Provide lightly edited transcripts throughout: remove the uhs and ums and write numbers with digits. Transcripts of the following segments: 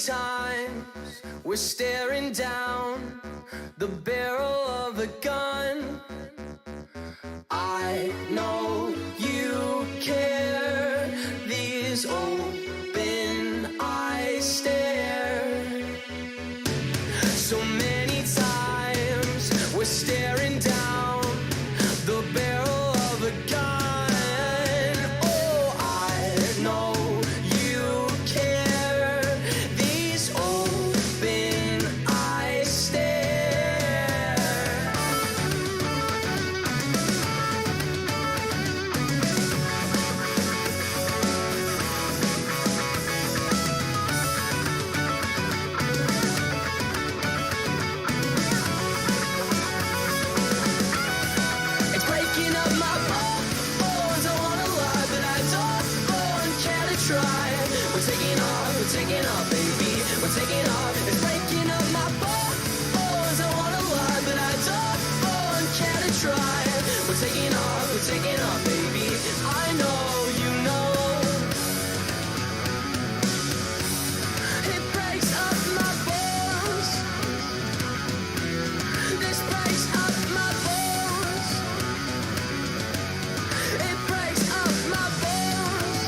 times we're staring down the barrel of a gun. I know you care. These open eyes stare. So many times we're staring down the barrel of a gun. Oh, I know you care. These open eyes stare. It's breaking up my bones. I wanna lie, but I don't care to try. We're taking off, baby. We're taking off. It's breaking up my bones. I wanna lie, but I don't care to try. We're taking off, baby. I know you know. It breaks up my bones. This breaks up my bones. It breaks up my bones.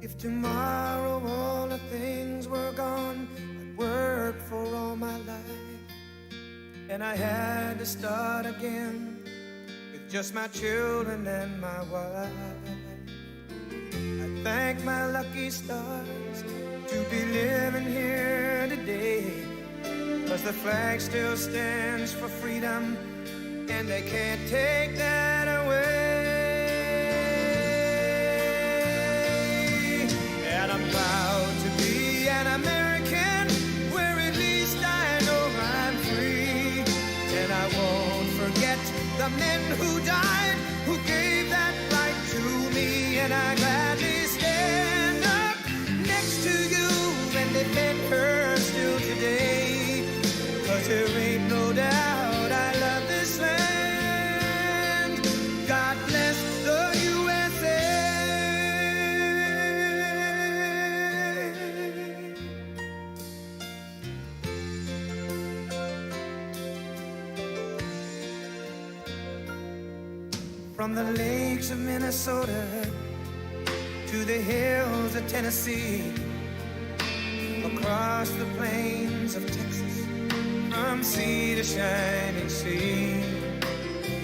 If tomorrow all the things were gone I'd worked for all my life, and I had to start again with just my children and my wife, I thank my lucky stars to be living here today, 'cause the flag still stands for freedom and they can't take that away. And I'm proud to be an American, where at least I know I'm free. And I won't forget the men who died, who gave that right to me. And I gladly stand up next to you and defend her still today, 'cause there ain't no doubt I love this land. God bless the USA. From the lakes of Minnesota to the hills of Tennessee, across the plains of Texas, from sea to shining sea,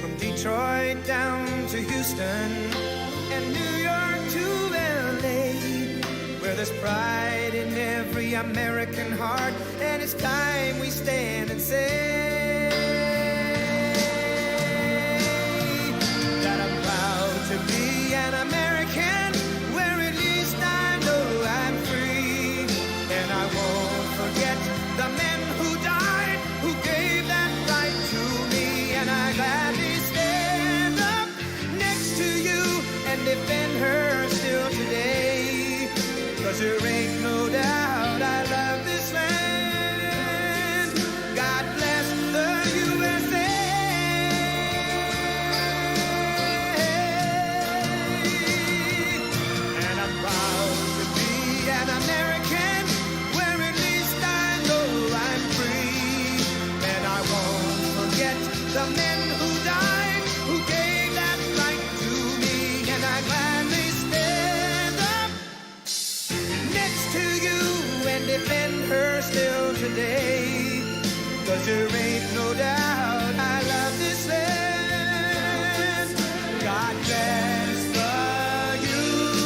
from Detroit down to Houston and New York to LA, where there's pride in every American heart, and it's time we stand and say that I'm proud to be an American, where at least I know I'm free. And I won't forget the men who died, who gave that right to me. And I gladly stand up next to you and defend her still today, 'cause there ain't no doubt I love this land. 'cause there ain't no doubt I love this land. God bless the USA.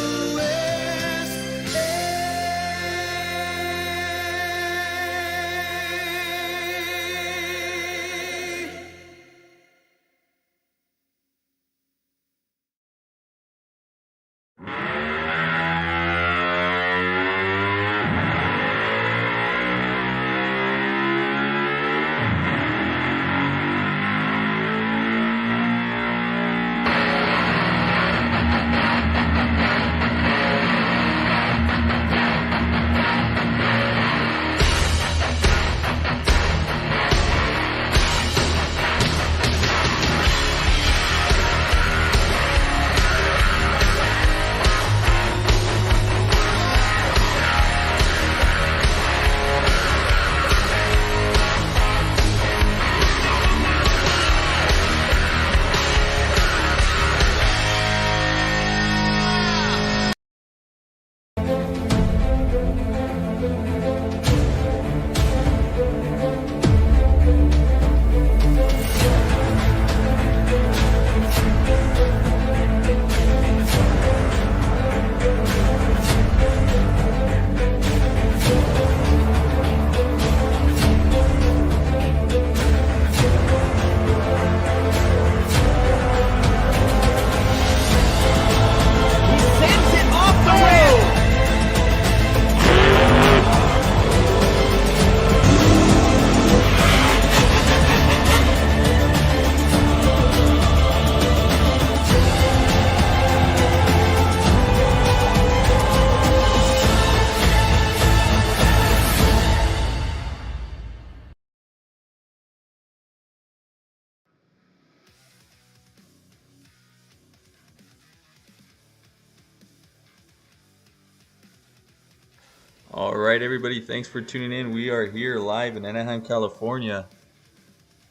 All right, everybody, thanks for tuning in. We are here live in Anaheim, California,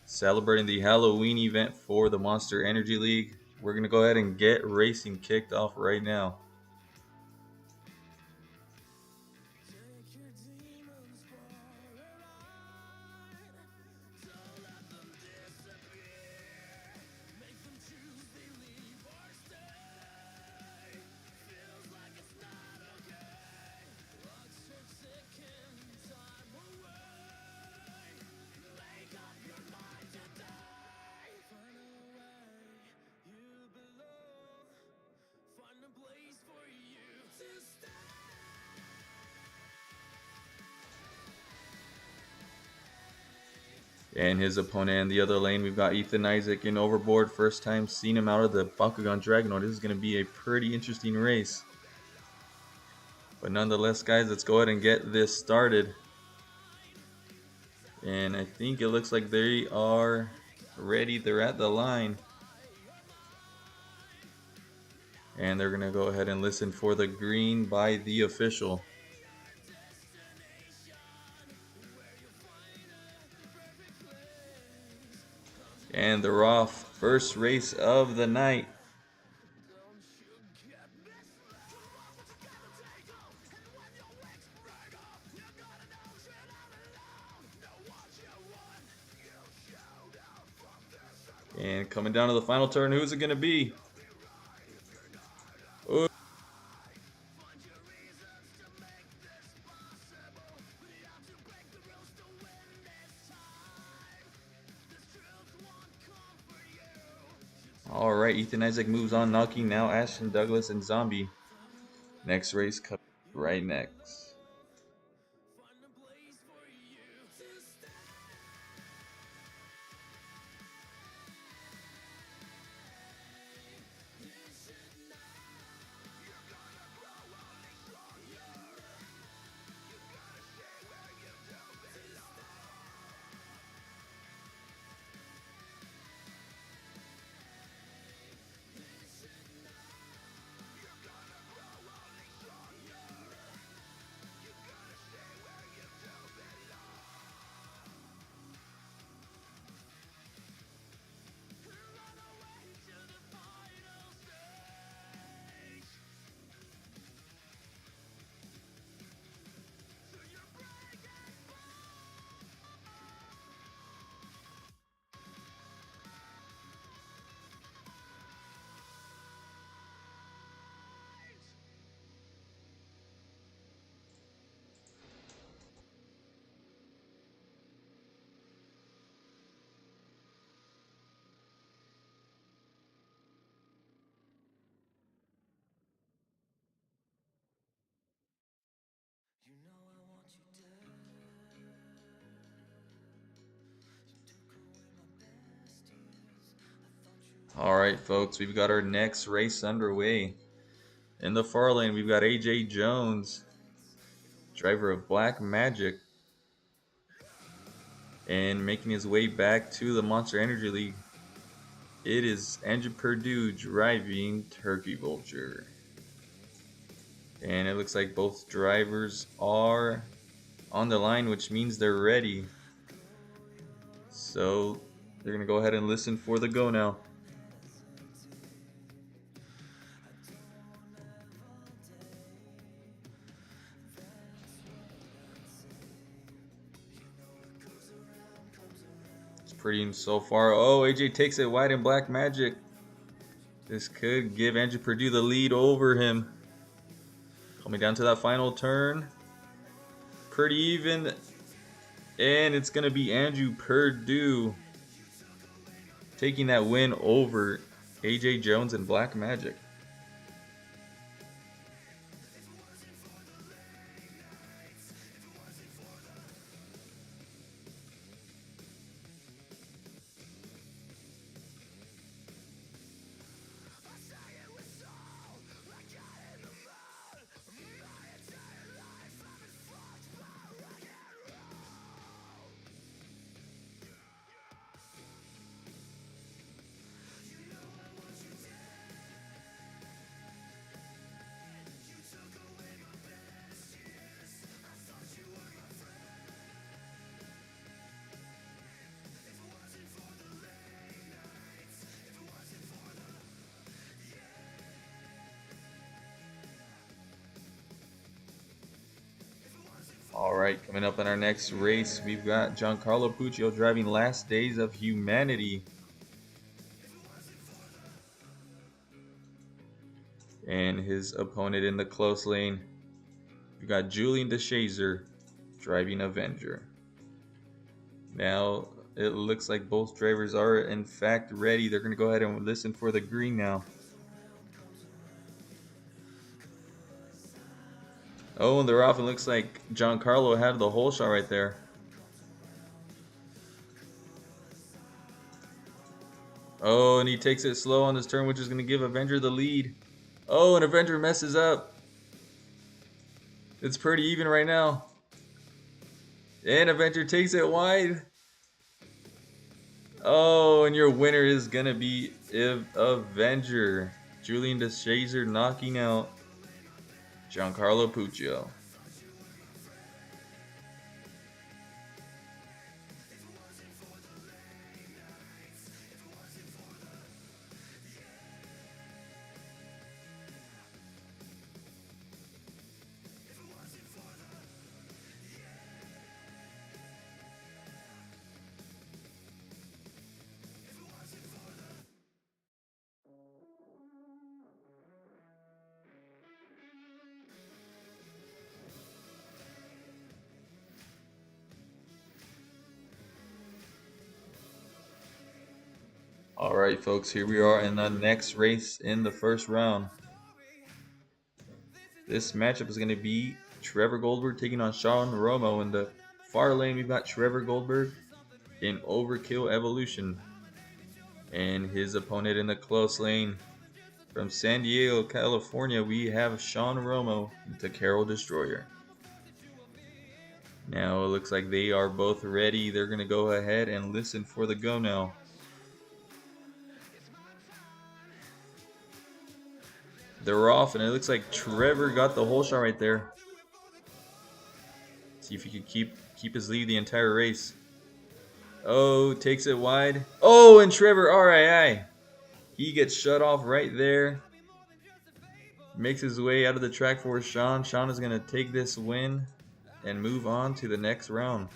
celebrating the Halloween event for the Monster Energy League. We're going to go ahead and get racing kicked off right now. And his opponent in the other lane, we've got Ethan Isaac in Overboard. First time seeing him out of the Bakugan Dragonoid. This is going to be a pretty interesting race. But nonetheless, guys, let's go ahead and get this started. And I think it looks like they are ready. They're at the line. And they're going to go ahead and listen for the green by the official. And they're off. First race of the night. And coming down to the final turn, who's it going to be? Ooh. All right, Ethan Isaac moves on, knocking now Ashton Douglas and Zombie. Next race coming right next. All right, folks, we've got our next race underway. In the far lane, we've got AJ Jones, driver of Black Magic, and making his way back to the Monster Energy League, it is Andrew Perdue driving Turkey Vulture. And it looks like both drivers are on the line, which means they're ready. So they're going to go ahead and listen for the go now. It's pretty so far. Oh, AJ takes it wide in Black Magic. This could give Andrew Perdue the lead over him. Coming down to that final turn. Pretty even. And it's going to be Andrew Perdue taking that win over AJ Jones and Black Magic. Alright, coming up in our next race, we've got Giancarlo Puccio driving Last Days of Humanity. And his opponent in the close lane, we've got Julian DeShazer driving Avenger. Now, it looks like both drivers are in fact ready. They're going to go ahead and listen for the green now. Oh, and they're off. It looks like Giancarlo had the hole shot right there. Oh, and he takes it slow on this turn, which is going to give Avenger the lead. Oh, and Avenger messes up. It's pretty even right now. And Avenger takes it wide. Oh, and your winner is going to be Avenger. Julian DeShazer knocking out Giancarlo Puccio. Alright, folks, here we are in the next race in the first round. This matchup is going to be Trevor Goldberg taking on Sean Romo. In the far lane, we've got Trevor Goldberg in Overkill Evolution. And his opponent in the close lane, from San Diego, California, we have Sean Romo, the Carol Destroyer. Now it looks like they are both ready. They're going to go ahead and listen for the go now. They're off, and it looks like Trevor got the hole shot right there. See if he could keep his lead the entire race. Oh, takes it wide. Oh, and Trevor, alright. He gets shut off right there. Makes his way out of the track for Sean. Sean is going to take this win and move on to the next round.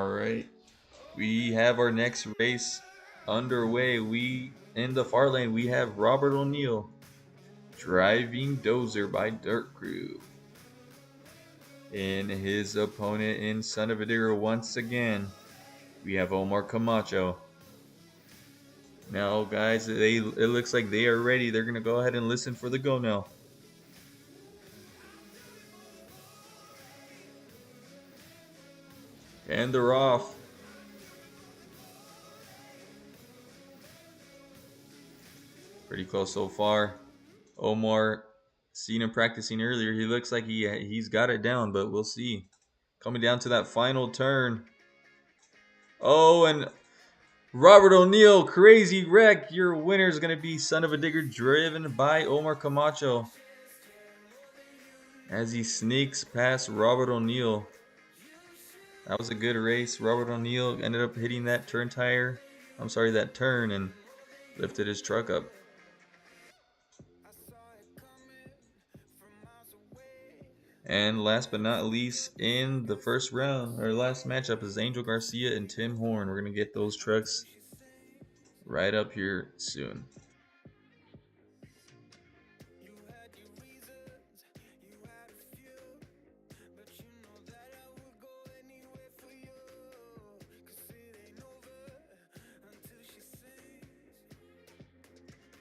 All right. We have our next race underway. In the far lane, we have Robert O'Neill driving Dozer by Dirt Crew. And his opponent in Son of a Digger once again, we have Omar Camacho. Now, guys, it looks like they are ready. They're going to go ahead and listen for the go now. And they're off. Pretty close so far. Omar, seen him practicing earlier. He looks like he's got it down, but we'll see. Coming down to that final turn. Oh, and Robert O'Neill, crazy wreck. Your winner is going to be Son of a Digger, driven by Omar Camacho. As he sneaks past Robert O'Neill. That was a good race. Robert O'Neill ended up hitting that turn, and lifted his truck up. And last but not least, in the first round, our last matchup is Angel Garcia and Tim Horn. We're going to get those trucks right up here soon.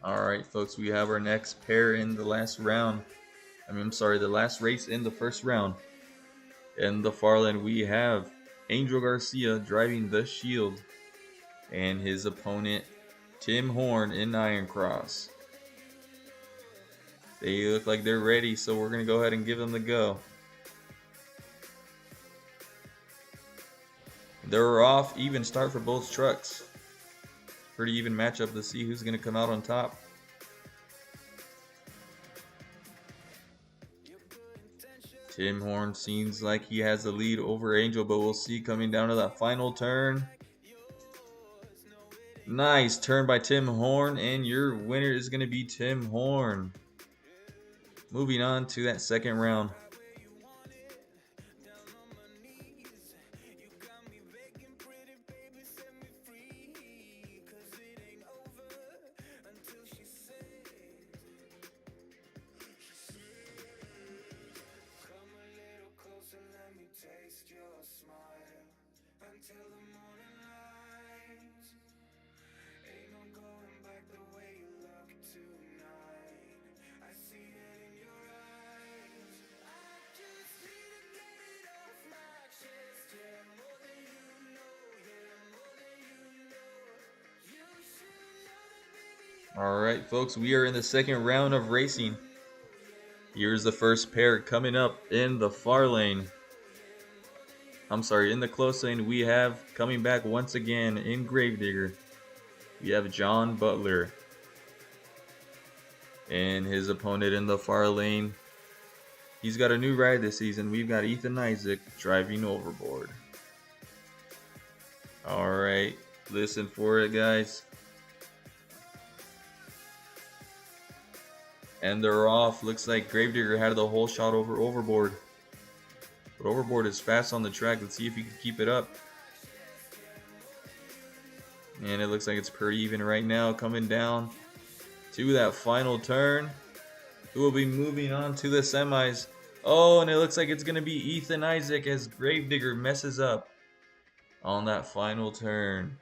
Alright, folks, we have our next pair in the last round. The last race in the first round. In the far lane, we have Angel Garcia driving the Shield and his opponent Tim Horn in Iron Cross. They look like they're ready, so we're going to go ahead and give them the go. They're off. Even start for both trucks. Pretty even matchup to see who's going to come out on top. Tim Horn seems like he has the lead over Angel, but we'll see coming down to that final turn. Nice turn by Tim Horn, and your winner is going to be Tim Horn. Moving on to that second round. Alright, folks, we are in the second round of racing. Here's the first pair coming up in the far lane. In the close lane, we have coming back once again in Gravedigger. We have John Butler. And his opponent in the far lane. He's got a new ride this season. We've got Ethan Isaac driving Overboard. Alright, listen for it, guys. And they're off. Looks like Gravedigger had the whole shot over Overboard. But Overboard is fast on the track. Let's see if he can keep it up. And it looks like it's pretty even right now. Coming down to that final turn. Who will be moving on to the semis. Oh, and it looks like it's going to be Ethan Isaac as Gravedigger messes up on that final turn.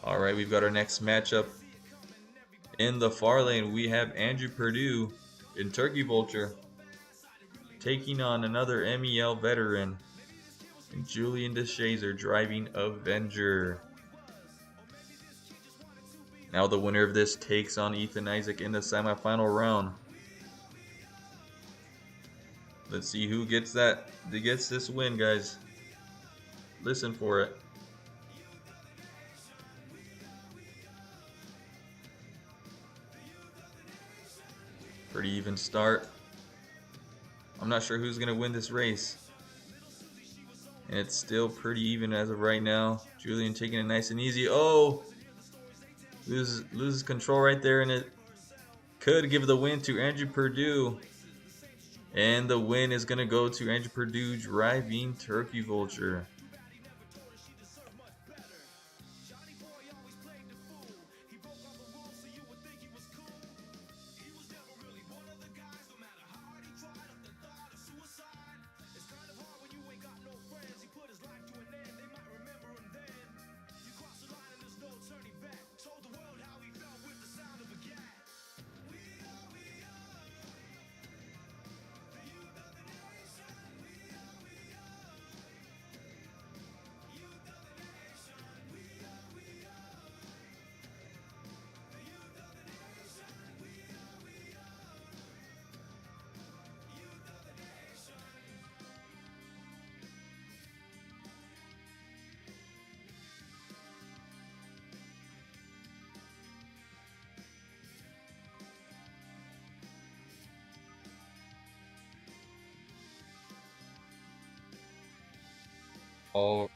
All right, we've got our next matchup. In the far lane, we have Andrew Purdue in Turkey Vulture taking on another MEL veteran, and Julian DeShazer driving Avenger. Now the winner of this takes on Ethan Isaac in the semifinal round. Let's see who gets this win, guys. Listen for it. Pretty even start. I'm not sure who's gonna win this race. And it's still pretty even as of right now. Julian taking it nice and easy. Oh! Loses control right there, and it could give the win to Andrew Purdue. And the win is going to go to Andrew Purdue driving Turkey Vulture.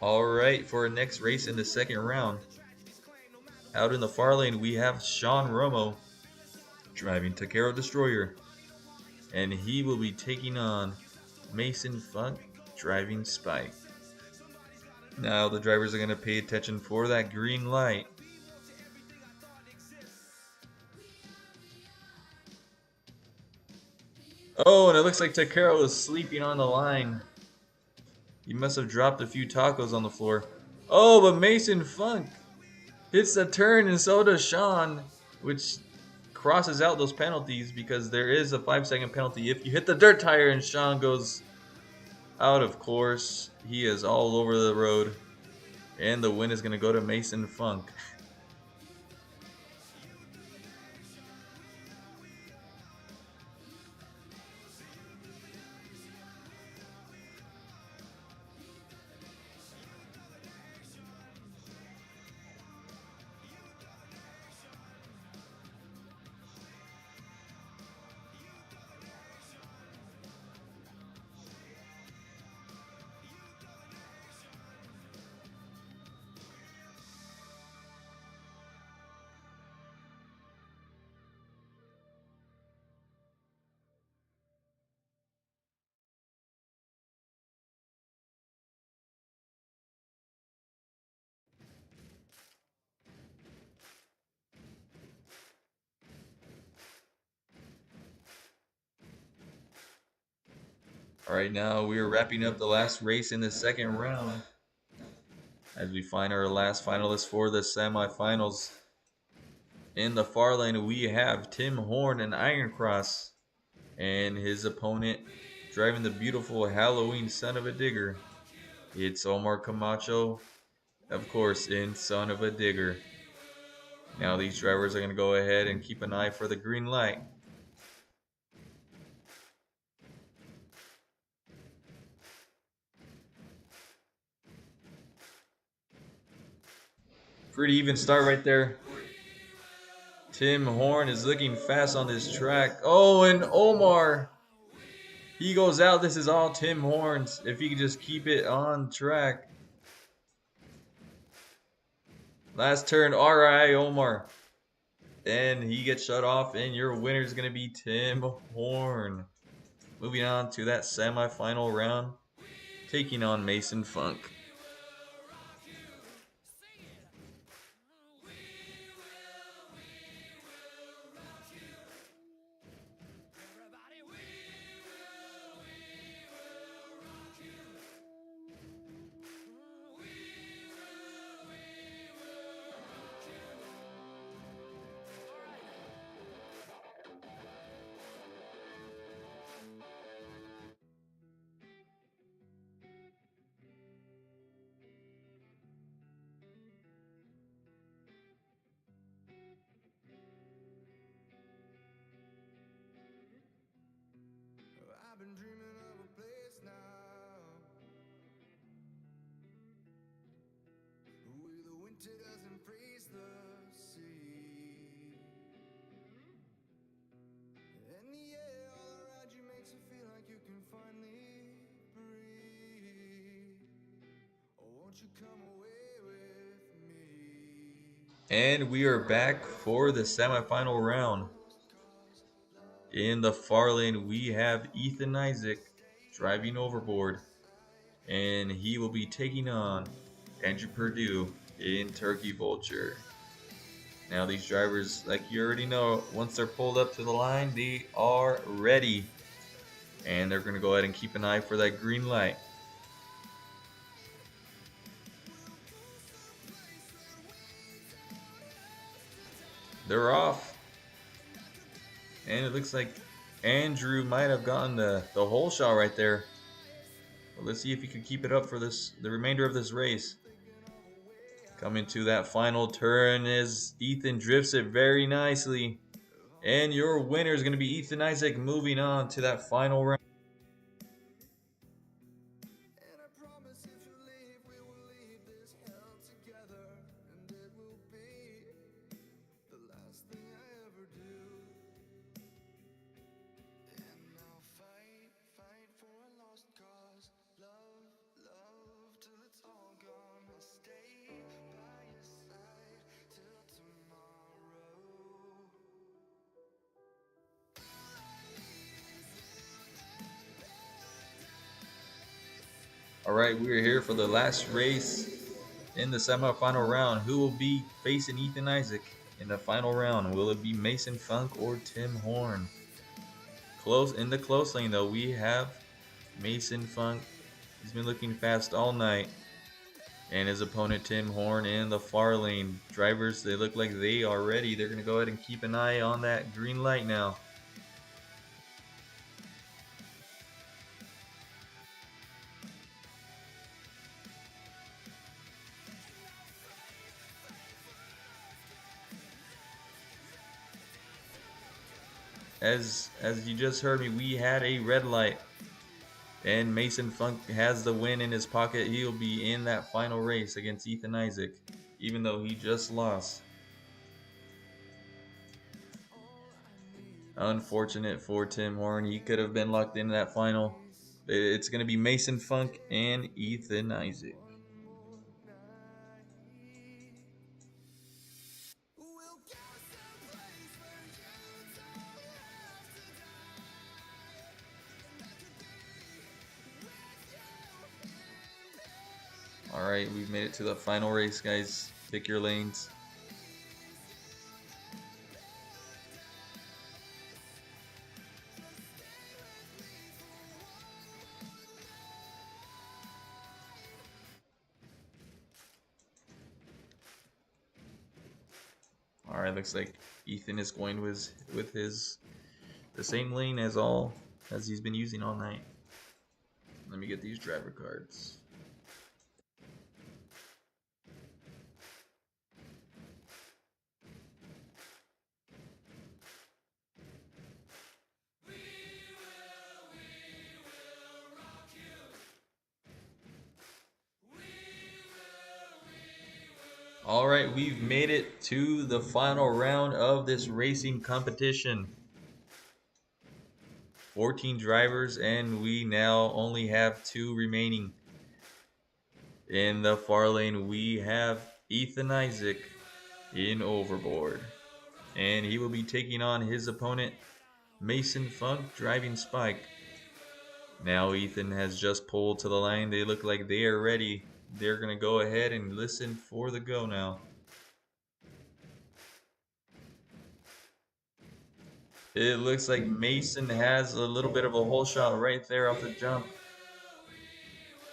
All right, for our next race in the second round. Out in the far lane, we have Sean Romo driving Takero Destroyer. And he will be taking on Mason Funk driving Spike. Now the drivers are going to pay attention for that green light. Oh, and it looks like Takero is sleeping on the line. He must have dropped a few tacos on the floor. Oh, but Mason Funk hits the turn, and so does Sean, which crosses out those penalties because there is a 5-second penalty if you hit the dirt tire, and Sean goes out of course. He is all over the road, and the win is going to go to Mason Funk. All right, now we are wrapping up the last race in the second round as we find our last finalist for the semifinals. In the far lane, we have Tim Horn and Iron Cross, and his opponent driving the beautiful Halloween Son of a Digger. It's Omar Camacho, of course, in Son of a Digger. Now these drivers are going to go ahead and keep an eye for the green light. Pretty even start right there. Tim Horn is looking fast on this track. Oh, and Omar, he goes out. This is all Tim Horn's. If he could just keep it on track. Last turn, alright, Omar. And he gets shut off, and your winner is going to be Tim Horn. Moving on to that semifinal round, taking on Mason Funk. And we are back for the semifinal round. In the far lane, we have Ethan Isaac driving overboard, and he will be taking on Andrew Purdue in Turkey Vulture. Now, these drivers, like you already know, once they're pulled up to the line, they are ready. And they're going to go ahead and keep an eye for that green light. They're off. And it looks like Andrew might have gotten the whole shot right there. But let's see if he can keep it up for the remainder of this race. Coming to that final turn as Ethan drifts it very nicely. And your winner is going to be Ethan Isaac, moving on to that final round. And I promise if you leave, we will leave this hell together. And it will be the last thing I ever do. And I'll fight, fight for a lost cause. Love, love till it's all gone. I'll stay by your side till tomorrow. All right, we are here for the last race in the semifinal round. Who will be facing Ethan Isaac in the final round? Will it be Mason Funk or Tim Horn? Close in the close lane though, we have Mason Funk. He's been looking fast all night. And his opponent Tim Horn in the far lane. Drivers, they look like they are ready. They're going to go ahead and keep an eye on that green light now. As you just heard me, we had a red light. And Mason Funk has the win in his pocket. He'll be in that final race against Ethan Isaac, even though he just lost. Unfortunate for Tim Horn. He could have been locked into that final. It's going to be Mason Funk and Ethan Isaac. Alright, we've made it to the final race, guys. Pick your lanes. Alright, looks like Ethan is going with the same lane as he's been using all night. Let me get these driver cards. All right, we've made it to the final round of this racing competition. 14 drivers, and we now only have 2 remaining. In the far lane, we have Ethan Isaac in overboard. And he will be taking on his opponent, Mason Funk, driving Spike. Now Ethan has just pulled to the line. They look like they are ready. They're going to go ahead and listen for the go now. It looks like Mason has a little bit of a hole shot right there off the jump.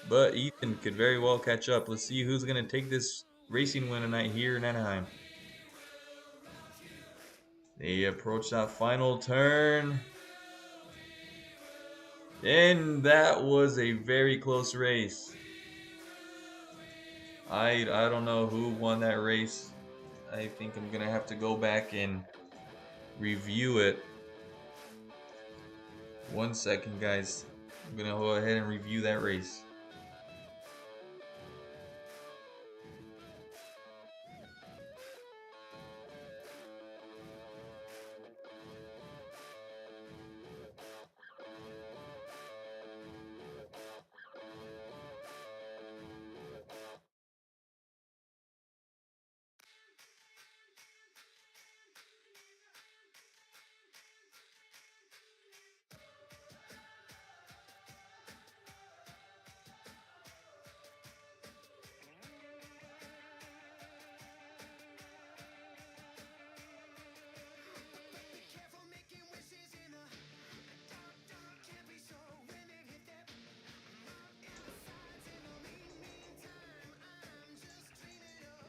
But Ethan could very well catch up. Let's see who's going to take this racing win tonight here in Anaheim. They approach that final turn. And that was a very close race. I don't know who won that race. I think I'm going to have to go back and review it. 1 second, guys. I'm going to go ahead and review that race.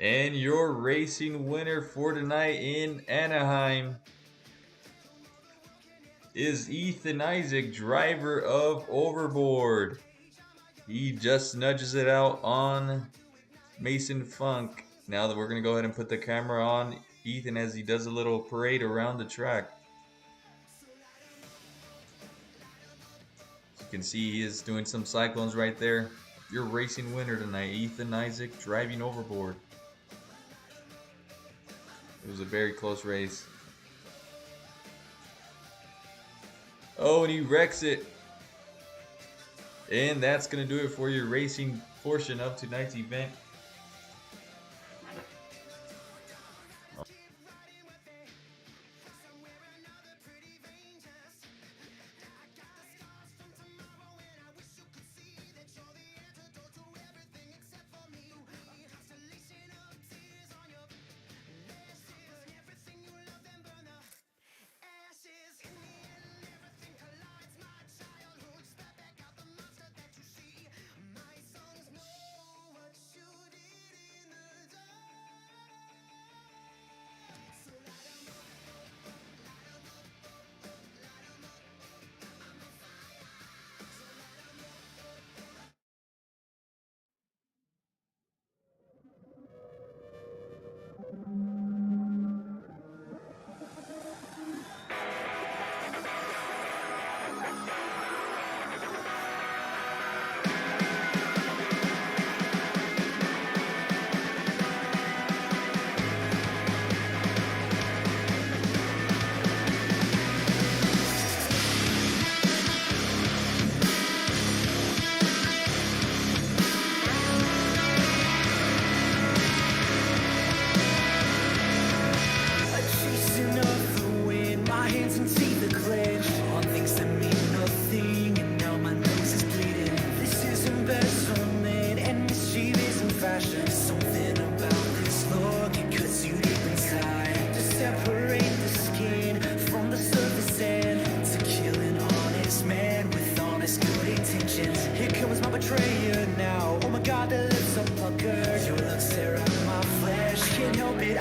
And your racing winner for tonight in Anaheim is Ethan Isaac, driver of Overboard. He just nudges it out on Mason Funk. Now that we're going to go ahead and put the camera on Ethan as he does a little parade around the track. As you can see, he is doing some cyclones right there. Your racing winner tonight, Ethan Isaac, driving Overboard. It was a very close race. Oh, and he wrecks it. And that's going to do it for your racing portion of tonight's event. Let 'em be,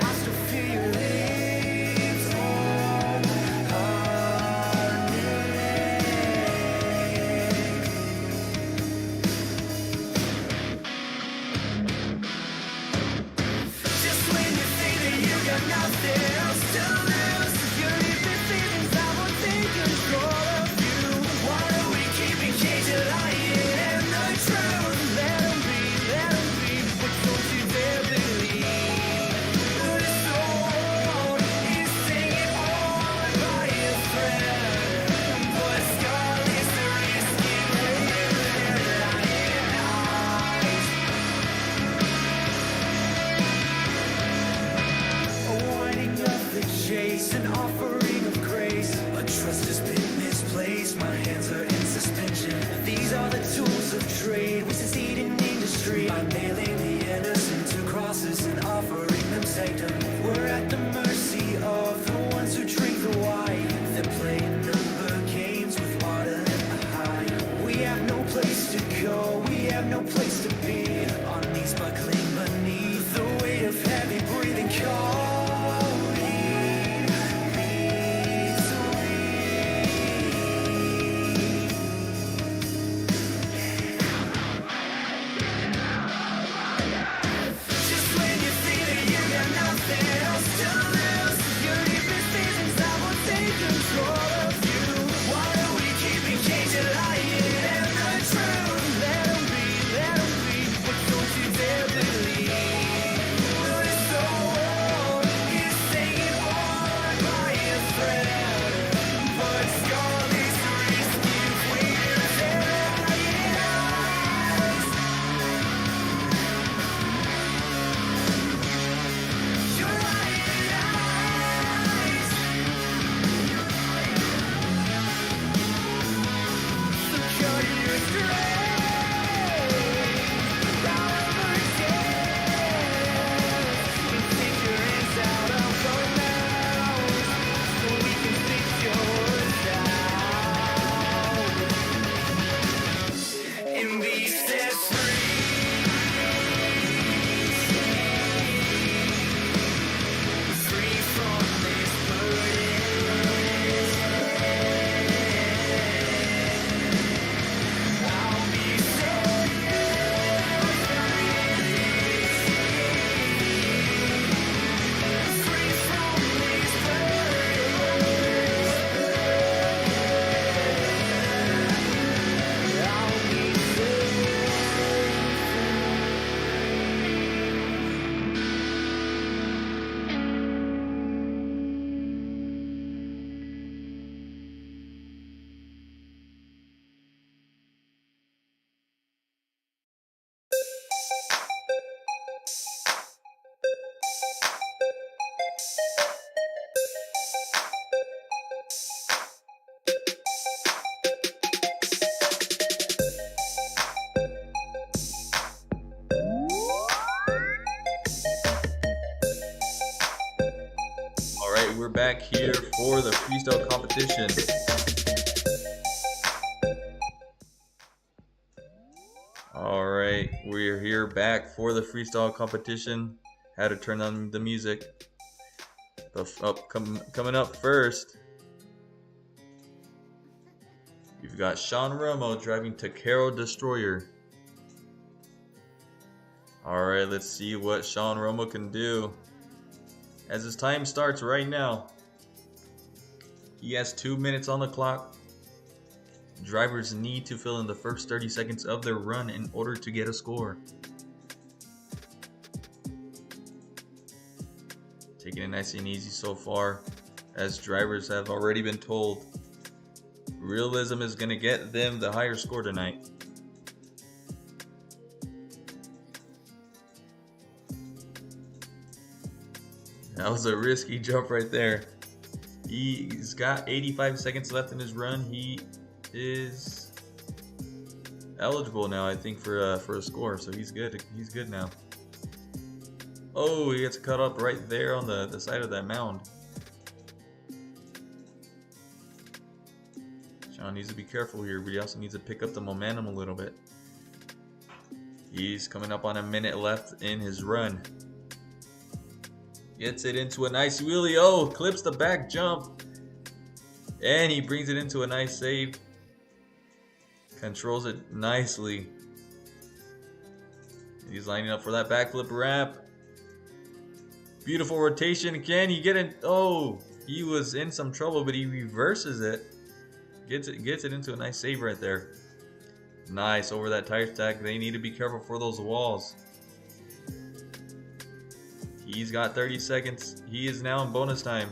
we're back here for the freestyle competition. All right, we're here back for the freestyle competition. Had to turn on the music. Coming up first, we've got Sean Romo driving Takero Destroyer. All right, let's see what Sean Romo can do. As his time starts right now, he has 2 minutes on the clock. Drivers need to fill in the first 30 seconds of their run in order to get a score. Taking it nice and easy so far, as drivers have already been told realism is going to get them the higher score tonight. That was a risky jump right there. He's got 85 seconds left in his run. He is eligible now, I think, for a score, so he's good. He's good now. Oh, he gets cut up right there on the side of that mound. Sean needs to be careful here, but he also needs to pick up the momentum a little bit. He's coming up on a minute left in his run. Gets it into a nice wheelie. Oh, clips the back jump. And he brings it into a nice save. Controls it nicely. He's lining up for that backflip wrap. Beautiful rotation. Can he get it? Oh, he was in some trouble, but he reverses it. Gets it into a nice save right there. Nice over that tire stack. They need to be careful for those walls. He's got 30 seconds. He is now in bonus time.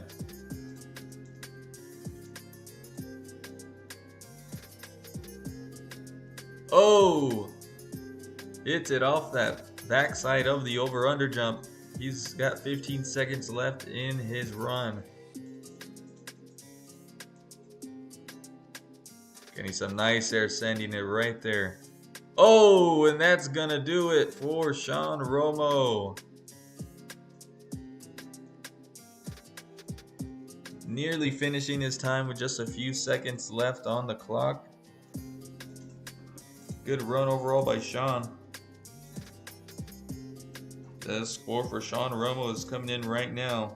Oh! Hits it off that backside of the over-under jump. He's got 15 seconds left in his run. Getting some nice air, sending it right there. Oh, and that's gonna do it for Sean Romo. Nearly finishing his time with just a few seconds left on the clock. Good run overall by Sean. The score for Sean Romo is coming in right now.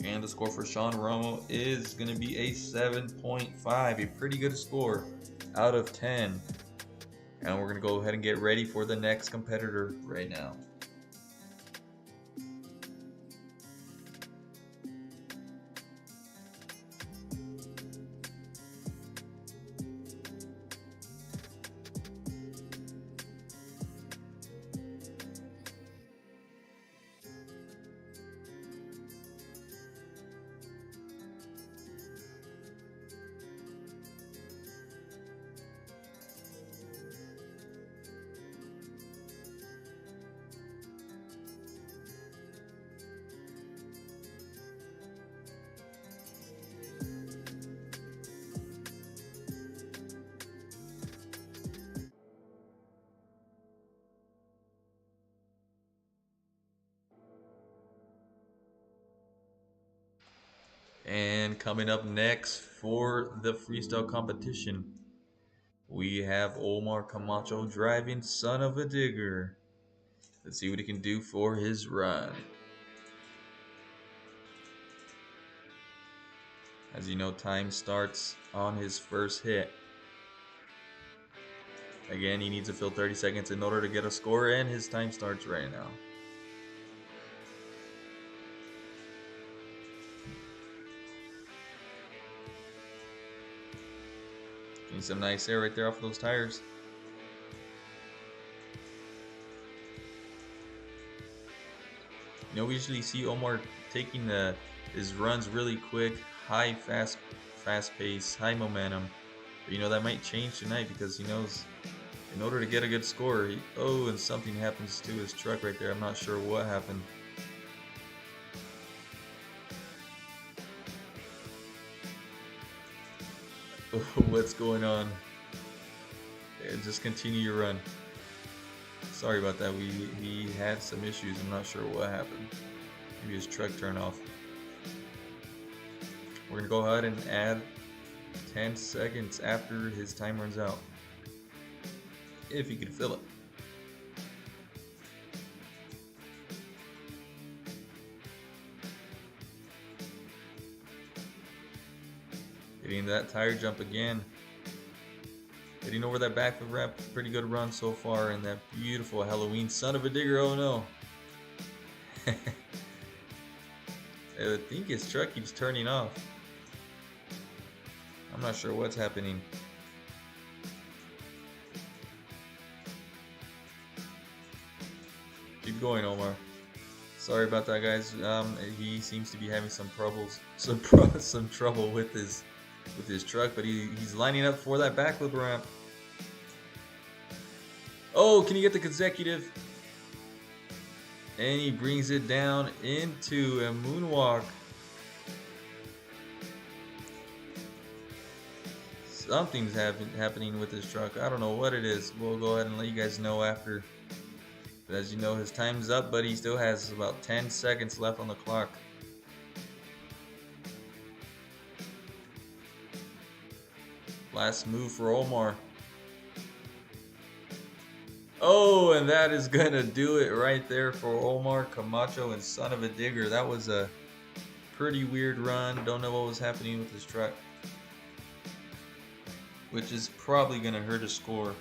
And the score for Sean Romo is going to be a 7.5. A pretty good score out of 10. And we're going to go ahead and get ready for the next competitor right now. And coming up next for the freestyle competition, we have Omar Camacho driving Son of a Digger. Let's see what he can do for his run. As you know, time starts on his first hit. Again, he needs to fill 30 seconds in order to get a score, and his time starts right now. Getting some nice air right there off of those tires. You know, we usually see Omar taking his runs really quick, fast pace, high momentum. But, you know, that might change tonight because he knows in order to get a good score, and something happens to his truck right there. I'm not sure what happened. What's going on? Yeah, just continue your run. Sorry about that. He had some issues. I'm not sure what happened. Maybe his truck turned off. We're gonna go ahead and add 10 seconds after his time runs out, if he can fill it. Hitting that tire jump again. Hitting over that backflip ramp. Pretty good run so far in that beautiful Halloween. Son of a digger, oh no. I think his truck keeps turning off. I'm not sure what's happening. Keep going, Omar. Sorry about that, guys. He seems to be having some trouble with his truck, but he's lining up for that backflip ramp. Oh, can you get the consecutive? And he brings it down into a moonwalk. Something's happening with this truck. I don't know what it is. We'll go ahead and let you guys know after. But as you know, his time's up, but he still has about 10 seconds left on the clock. Last move for Omar. Oh, and that is gonna do it right there for Omar Camacho and Son of a Digger. That was a pretty weird run. Don't know what was happening with his truck, which is probably gonna hurt his score.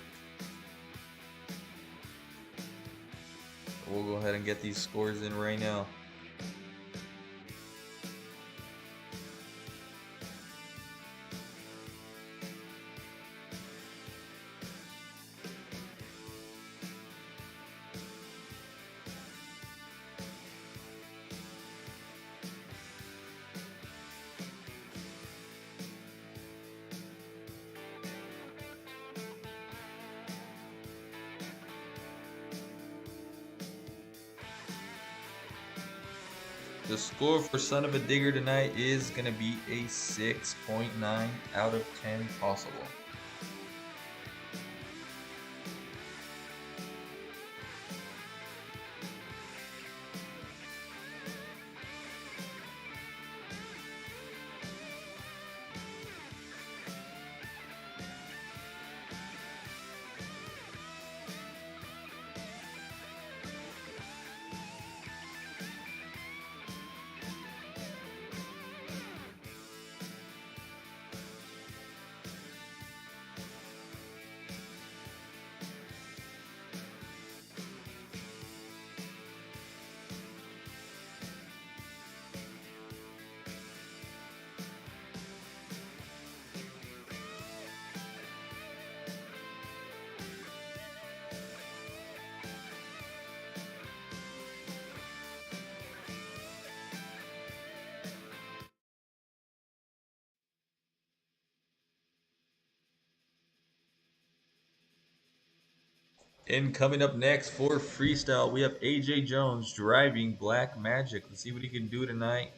We'll go ahead and get these scores in right now. The score for Son of a Digger tonight is going to be a 6.9 out of 10 possible. And coming up next for Freestyle, we have AJ Jones driving Black Magic. Let's see what he can do tonight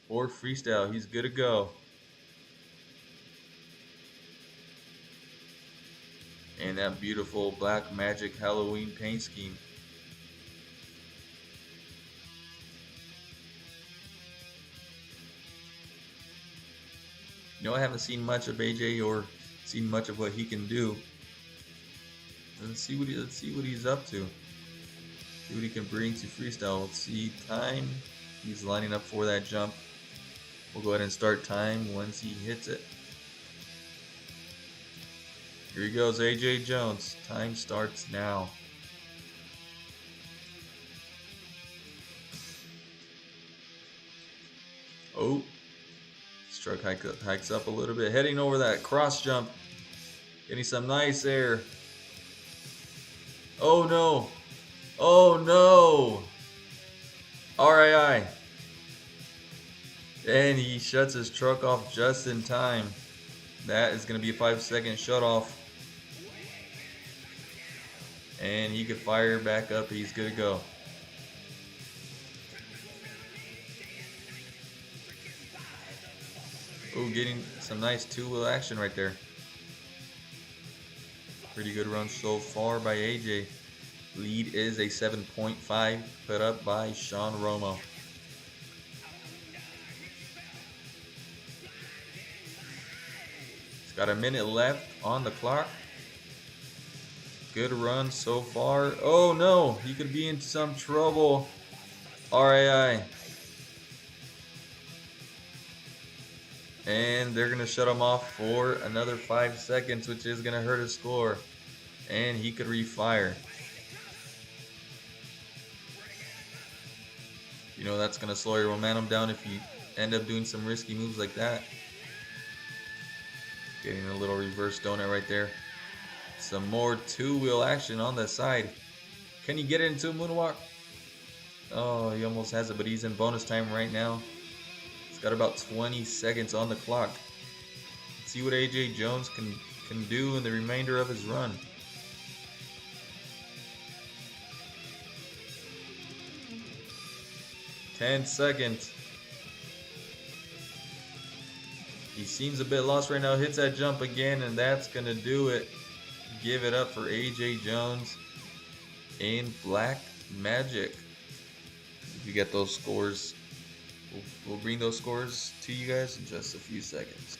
for Freestyle. He's good to go. And that beautiful Black Magic Halloween paint scheme. You know, I haven't seen much of AJ or seen much of what he can do. Let's see what he's up to. See what he can bring to Freestyle. Let's see time. He's lining up for that jump. We'll go ahead and start time once he hits it. Here he goes, AJ Jones. Time starts now. Oh, this truck hikes up a little bit, heading over that cross jump, getting some nice air. Oh no! Oh no! RII. And he shuts his truck off just in time. That is going to be a 5-second shut off. And he could fire back up. He's good to go. Oh, getting some nice two-wheel action right there. Pretty good run so far by AJ. Lead is a 7.5 put up by Sean Romo. He's got a minute left on the clock. Good run so far. Oh no, he could be in some trouble. RAI. And they're going to shut him off for another 5 seconds, which is going to hurt his score. And he could refire. You know that's going to slow your momentum down if you end up doing some risky moves like that. Getting a little reverse donut right there. Some more two-wheel action on the side. Can you get it into a moonwalk? Oh, he almost has it, but he's in bonus time right now. He's got about 20 seconds on the clock. Let's see what AJ Jones can do in the remainder of his run. Ten seconds. He seems a bit lost right now. Hits that jump again, and that's going to do it. Give it up for AJ Jones in Black Magic. If you get those scores, we'll bring those scores to you guys in just a few seconds.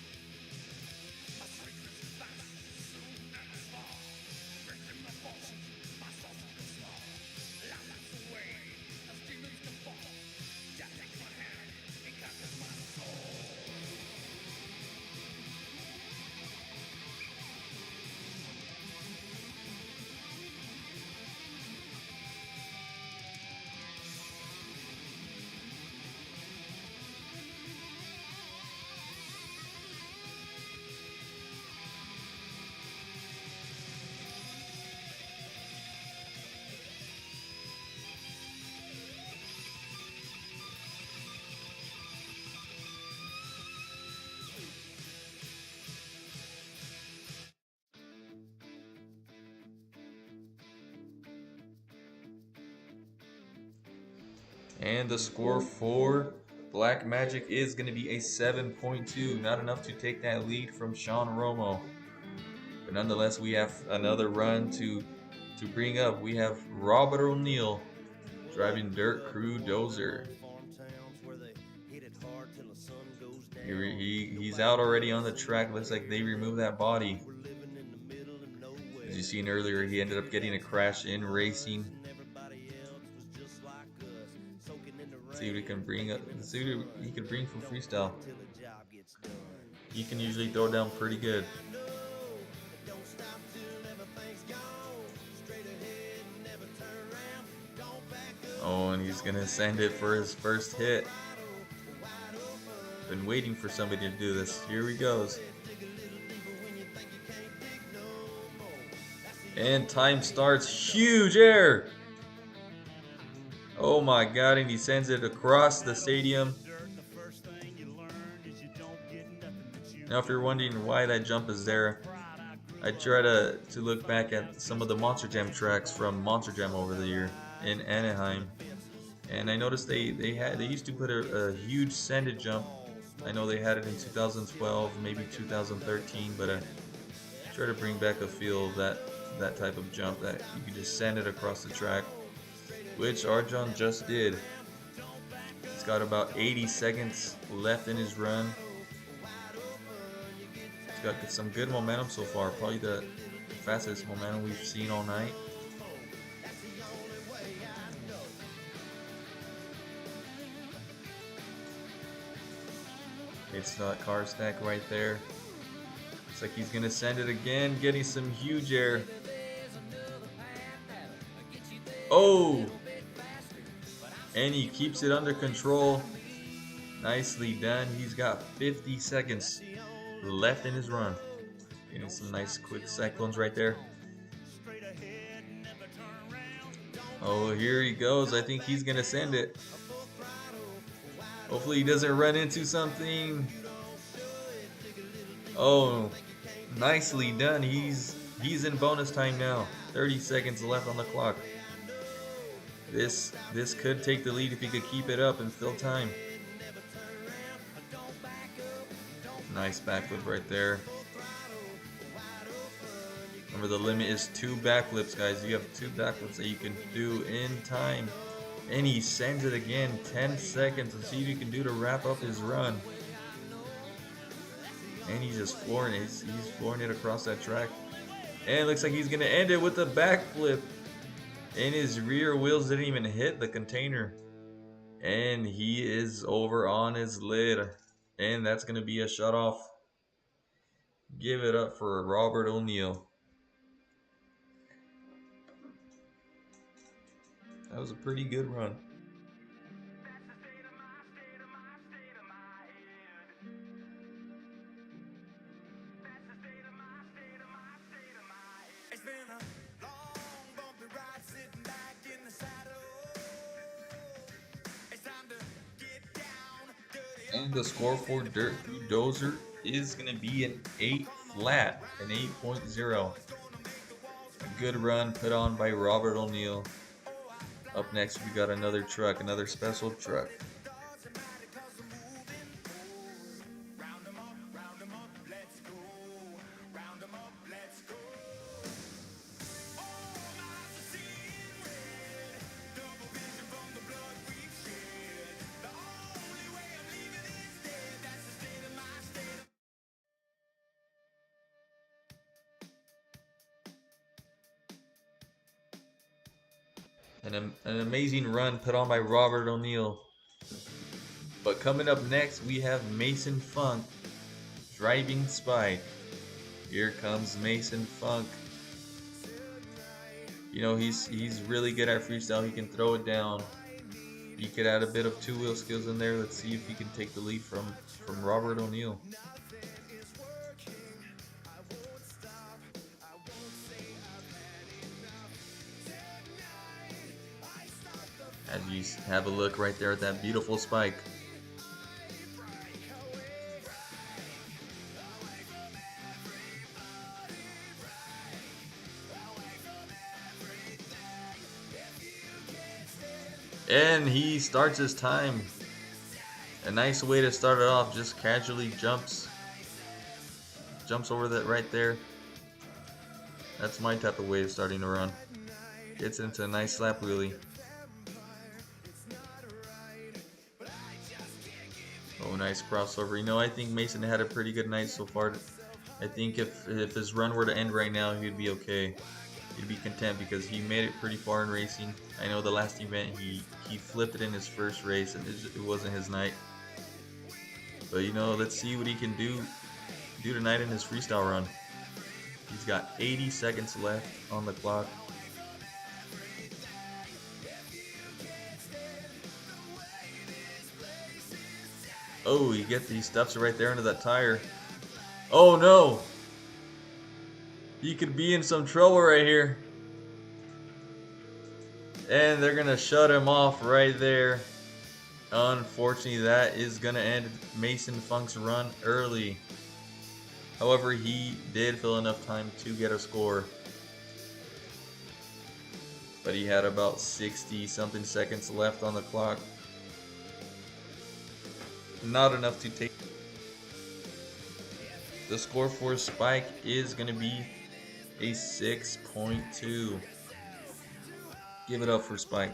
And the score for Black Magic is going to be a 7.2. Not enough to take that lead from Sean Romo. But nonetheless, we have another run to bring up. We have Robert O'Neill driving Dirt Crew Dozer. He's out already on the track. Looks like they removed that body. As you seen earlier, he ended up getting a crash in racing. See what he can bring up. See what he can bring from Freestyle. He can usually throw down pretty good. Oh, and he's gonna send it for his first hit. Been waiting for somebody to do this. Here he goes. And time starts. Huge air. Oh my god, and he sends it across the stadium. Now if you're wondering why that jump is there, I try to look back at some of the Monster Jam tracks from Monster Jam over the year in Anaheim. And I noticed they used to put a huge sended jump. I know they had it in 2012, maybe 2013, but I try to bring back a feel of that type of jump that you could just send it across the track, which Arjon just did. He's got about 80 seconds left in his run. He's got some good momentum so far, probably the fastest momentum we've seen all night. It's that car stack right there. Looks like he's gonna send it again, getting some huge air. Oh! And he keeps it under control. Nicely done. He's got 50 seconds left in his run. Getting some nice quick cyclones right there. Oh, here he goes. I think he's gonna send it. Hopefully he doesn't run into something. Oh, nicely done. He's in bonus time now. 30 seconds left on the clock. This could take the lead if he could keep it up and fill time. Nice backflip right there. Remember, the limit is 2 backflips, guys. You have 2 backflips that you can do in time. And he sends it again. 10 seconds. Let's see what he can do to wrap up his run. And he's just flooring it. He's flooring it across that track. And it looks like he's going to end it with a backflip. And his rear wheels didn't even hit the container. And he is over on his lid. And that's going to be a shutoff. Give it up for Robert O'Neill. That was a pretty good run. It's been a long, bumpy ride sitting back in the saddle. It's time to get down, dirty. And the score for Dirt 3 Dozer is going to be an 8 flat, an 8.0. A good run put on by Robert O'Neill. Up next, we got another truck, another special truck. An amazing run put on by Robert O'Neill. But coming up next, we have Mason Funk driving Spike. Here comes Mason Funk. You know, he's really good at freestyle. He can throw it down. He could add a bit of two-wheel skills in there. Let's see if he can take the lead from Robert O'Neill. As you have a look right there at that beautiful Spike. And he starts his time. A nice way to start it off, just casually jumps over that right there. That's my type of way of starting to run. Gets into a nice slap wheelie. Oh, nice crossover. You know, I think Mason had a pretty good night so far. I think if his run were to end right now, he'd be okay. He'd be content because he made it pretty far in racing. I know the last event he flipped it in his first race and it wasn't his night. But you know, let's see what he can do tonight in his freestyle run. He's got 80 seconds left on the clock. Oh, he stuffs it right there under that tire. Oh no! He could be in some trouble right here. And they're gonna shut him off right there. Unfortunately, that is gonna end Mason Funk's run early. However, he did fill enough time to get a score. But he had about 60 something seconds left on the clock. Not enough to take. The score for Spike is going to be a 6.2. Give it up for Spike.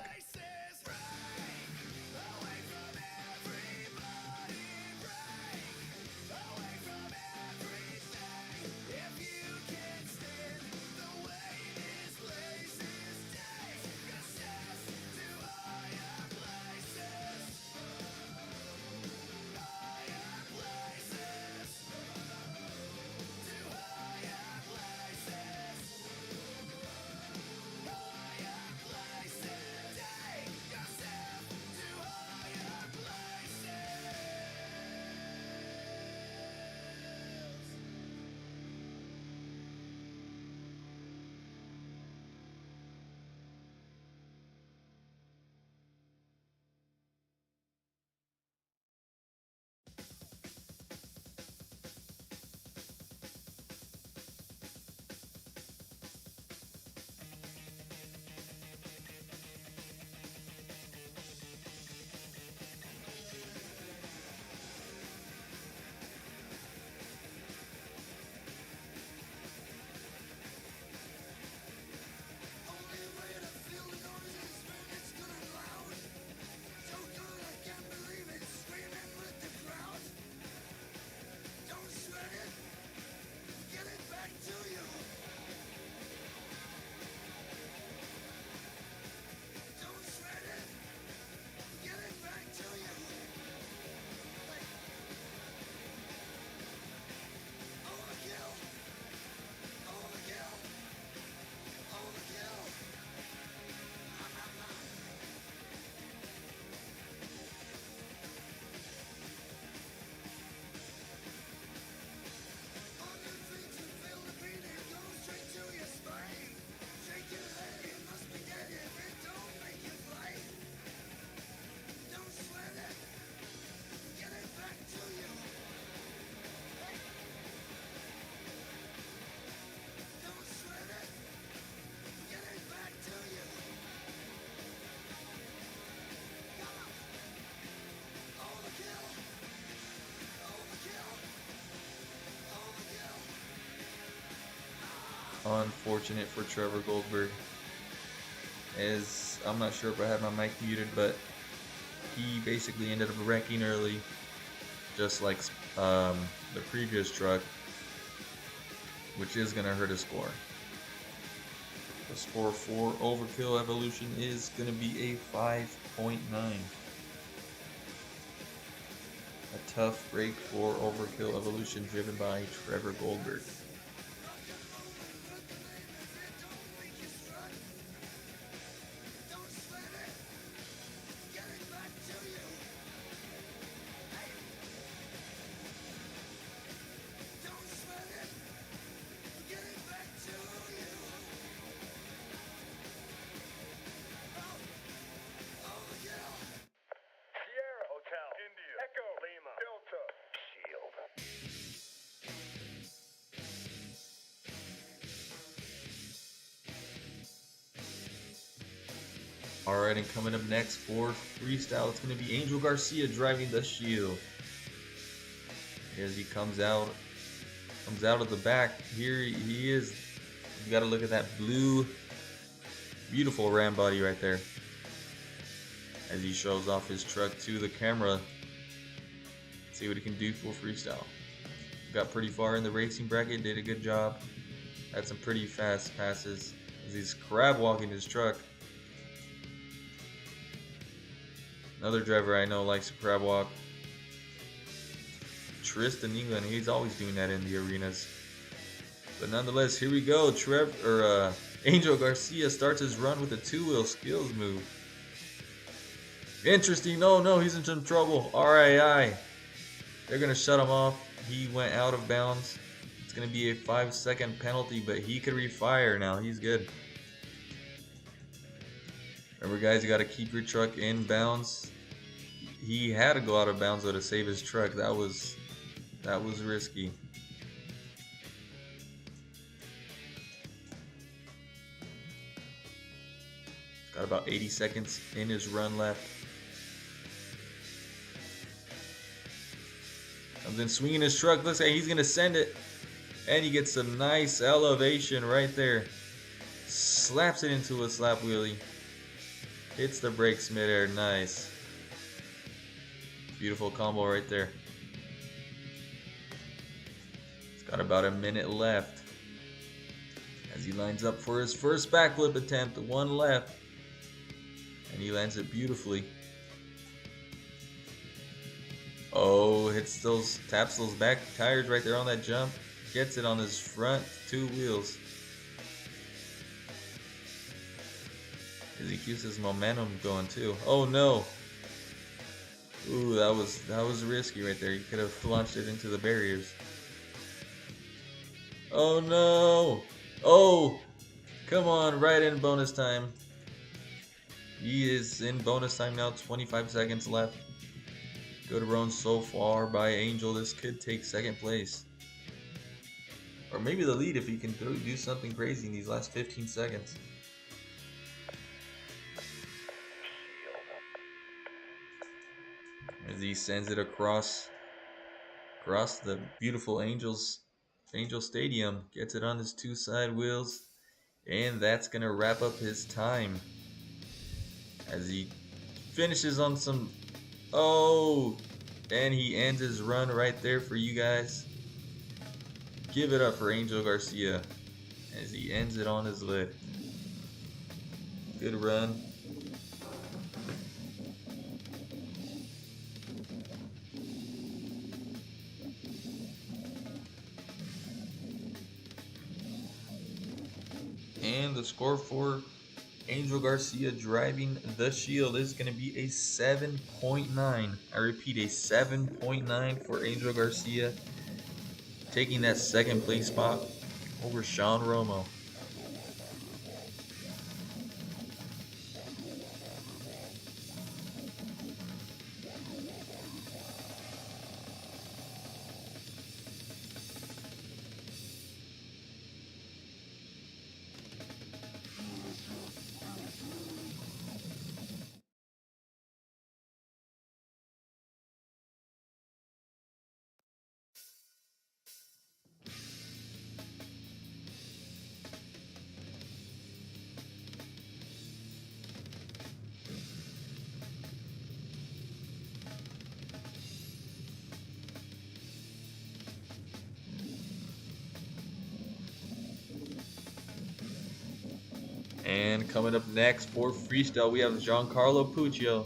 Unfortunate for Trevor Goldberg, as I'm not sure if I had my mic muted, but he basically ended up wrecking early, just like the previous truck, which is going to hurt his score. The score for Overkill Evolution is going to be a 5.9. A tough break for Overkill Evolution, driven by Trevor Goldberg. Alright, and coming up next for Freestyle, it's going to be Angel Garcia driving the Shield. As he comes out of the back, here he is. You got to look at that blue, beautiful ram body right there. As he shows off his truck to the camera. See what he can do for Freestyle. Got pretty far in the racing bracket, did a good job. Had some pretty fast passes as he's crab walking his truck. Another driver I know likes to crab walk. Tristan England, he's always doing that in the arenas. But nonetheless, here we go. Angel Garcia starts his run with a two-wheel skills move. Interesting. Oh no, he's in some trouble. RII. They're gonna shut him off. He went out of bounds. It's gonna be a 5-second penalty, but he could refire now. He's good. Remember, guys, you got to keep your truck in bounds. He had to go out of bounds though to save his truck. That was risky. Got about 80 seconds in his run left. Comes in swinging his truck. Looks like he's gonna send it, and he gets some nice elevation right there. Slaps it into a slap wheelie. Hits the brakes midair. Nice. Beautiful combo right there. He's got about a minute left as he lines up for his first backflip attempt. One left, and he lands it beautifully. Oh, taps those back tires right there on that jump. Gets it on his front two wheels. As he keeps his momentum going too. Oh no! Ooh, that was risky right there. You could have launched it into the barriers. Oh no! Oh! Come on, right in bonus time. He is in bonus time now, 25 seconds left. Good run so far by Angel. This could take second place. Or maybe the lead if he can do something crazy in these last 15 seconds. As he sends it across the beautiful Angel Stadium. Gets it on his two side wheels. And that's going to wrap up his time. As he finishes on some... Oh! And he ends his run right there for you guys. Give it up for Angel Garcia as he ends it on his lid. Good run. And the score for Angel Garcia driving the Shield is going to be a 7.9. I repeat, a 7.9 for Angel Garcia, taking that second place spot over Sean Romo. And coming up next for Freestyle, we have Giancarlo Puccio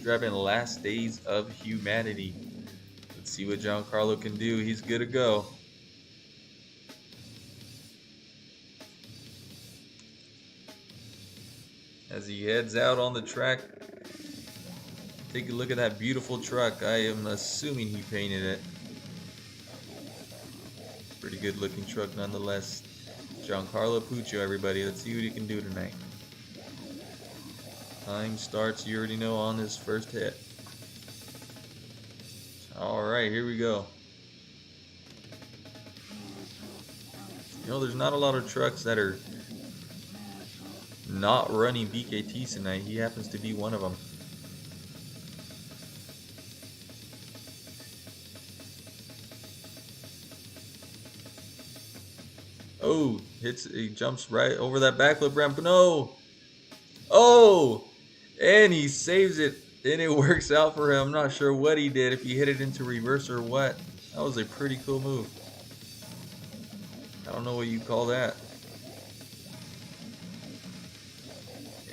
driving Last Days of Humanity. Let's see what Giancarlo can do. He's good to go. As he heads out on the track, take a look at that beautiful truck. I am assuming he painted it. Pretty good looking truck nonetheless. Giancarlo Puccio, everybody. Let's see what he can do tonight. Time starts, you already know, on his first hit. Alright, here we go. You know, there's not a lot of trucks that are not running BKTs tonight. He happens to be one of them. Oh, he jumps right over that backflip ramp. No! Oh! And he saves it, and it works out for him. I'm not sure what he did, if he hit it into reverse or what. That was a pretty cool move. I don't know what you call that.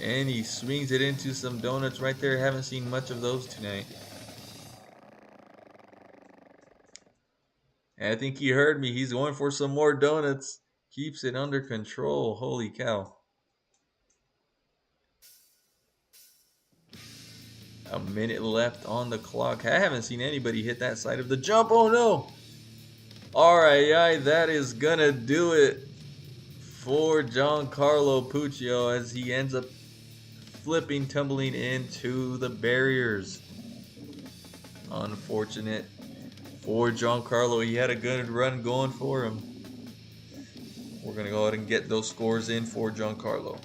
And he swings it into some donuts right there. Haven't seen much of those tonight. And I think he heard me. He's going for some more donuts. Keeps it under control. Holy cow. A minute left on the clock. I haven't seen anybody hit that side of the jump. Oh no! Alright, that is gonna do it for Giancarlo Puccio as he ends up flipping, tumbling into the barriers. Unfortunate for Giancarlo. He had a good run going for him. We're gonna go ahead and get those scores in for Giancarlo.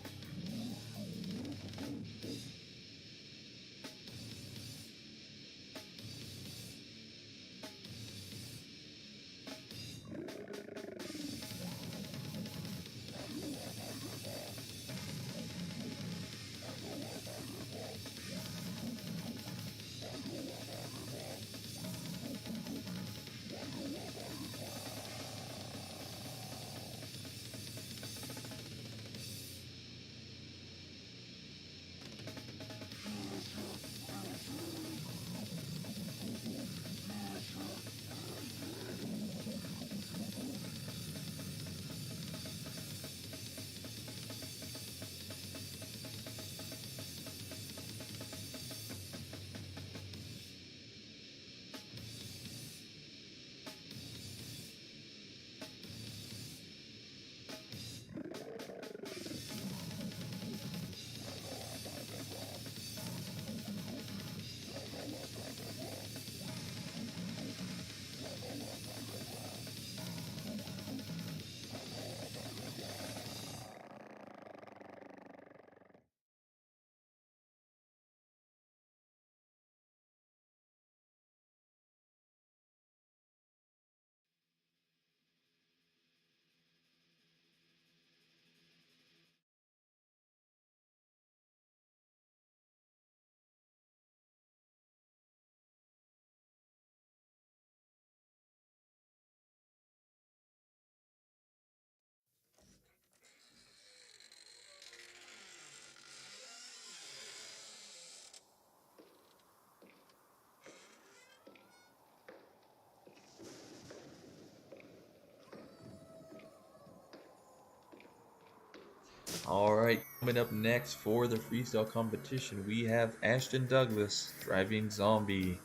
Alright, coming up next for the freestyle competition, we have Ashton Douglas driving Zombie.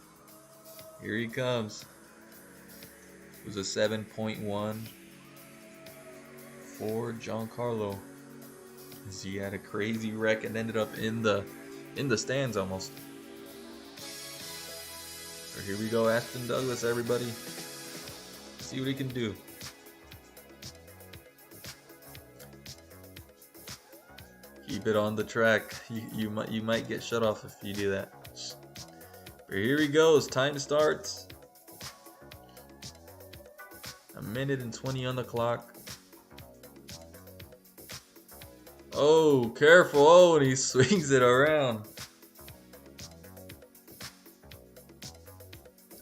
Here he comes. It was a 7.1 for Giancarlo, as he had a crazy wreck and ended up in the stands almost. So here we go, Ashton Douglas, everybody. See what he can do. Keep it on the track. You might get shut off if you do that. But here he goes. Time starts. A minute and 20 on the clock. Oh, careful. Oh, and he swings it around.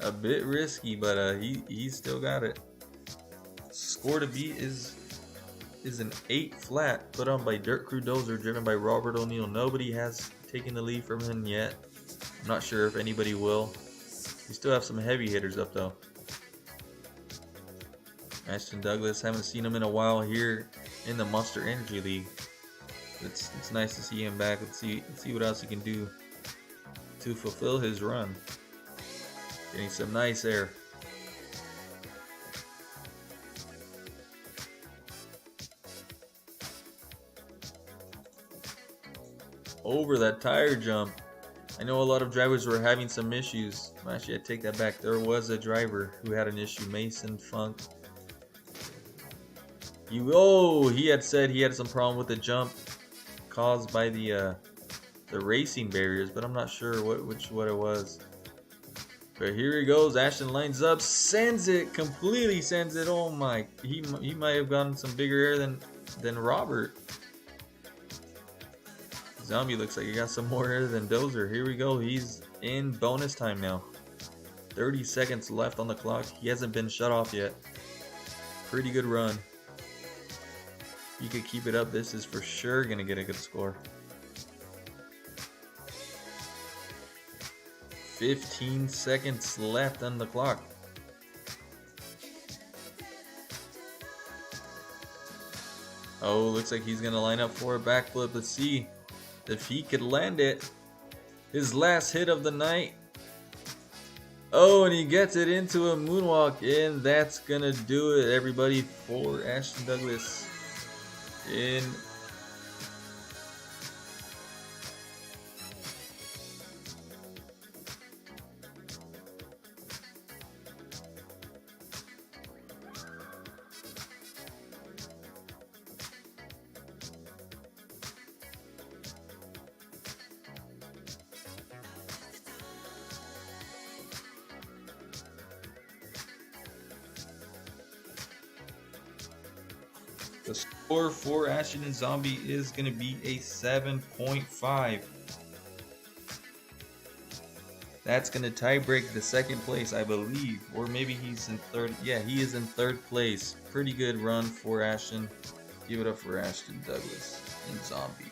A bit risky, but he still got it. Score to beat is is an 8 flat put on by Dirt Crew Dozer, driven by Robert O'Neill. Nobody has taken the lead from him yet. I'm not sure if anybody will. We still have some heavy hitters up though. Ashton Douglas, haven't seen him in a while here in the Monster Energy League. It's nice to see him back. Let's see what else he can do to fulfill his run. Getting some nice air. Over that tire jump. I know a lot of drivers were having some issues. Actually, I take that back. There was a driver who had an issue, Mason Funk. He had said he had some problem with the jump caused by the racing barriers, but I'm not sure what it was. But here he goes. Ashton lines up, completely sends it. Oh my! He might have gotten some bigger air than Robert. Zombie looks like he got some more air than Dozer. Here we go. He's in bonus time now. 30 seconds left on the clock. He hasn't been shut off yet. Pretty good run. He could keep it up. This is for sure gonna get a good score. 15 seconds left on the clock. Oh, looks like he's gonna line up for a backflip. Let's see if he could land it. His last hit of the night. Oh, and he gets it into a moonwalk, and that's gonna do it, everybody, for Ashton Douglas. In the score for Ashton and Zombie is going to be a 7.5. That's going to tie break the second place, I believe. Or maybe he's in third. Yeah, he is in third place. Pretty good run for Ashton. Give it up for Ashton Douglas and Zombie.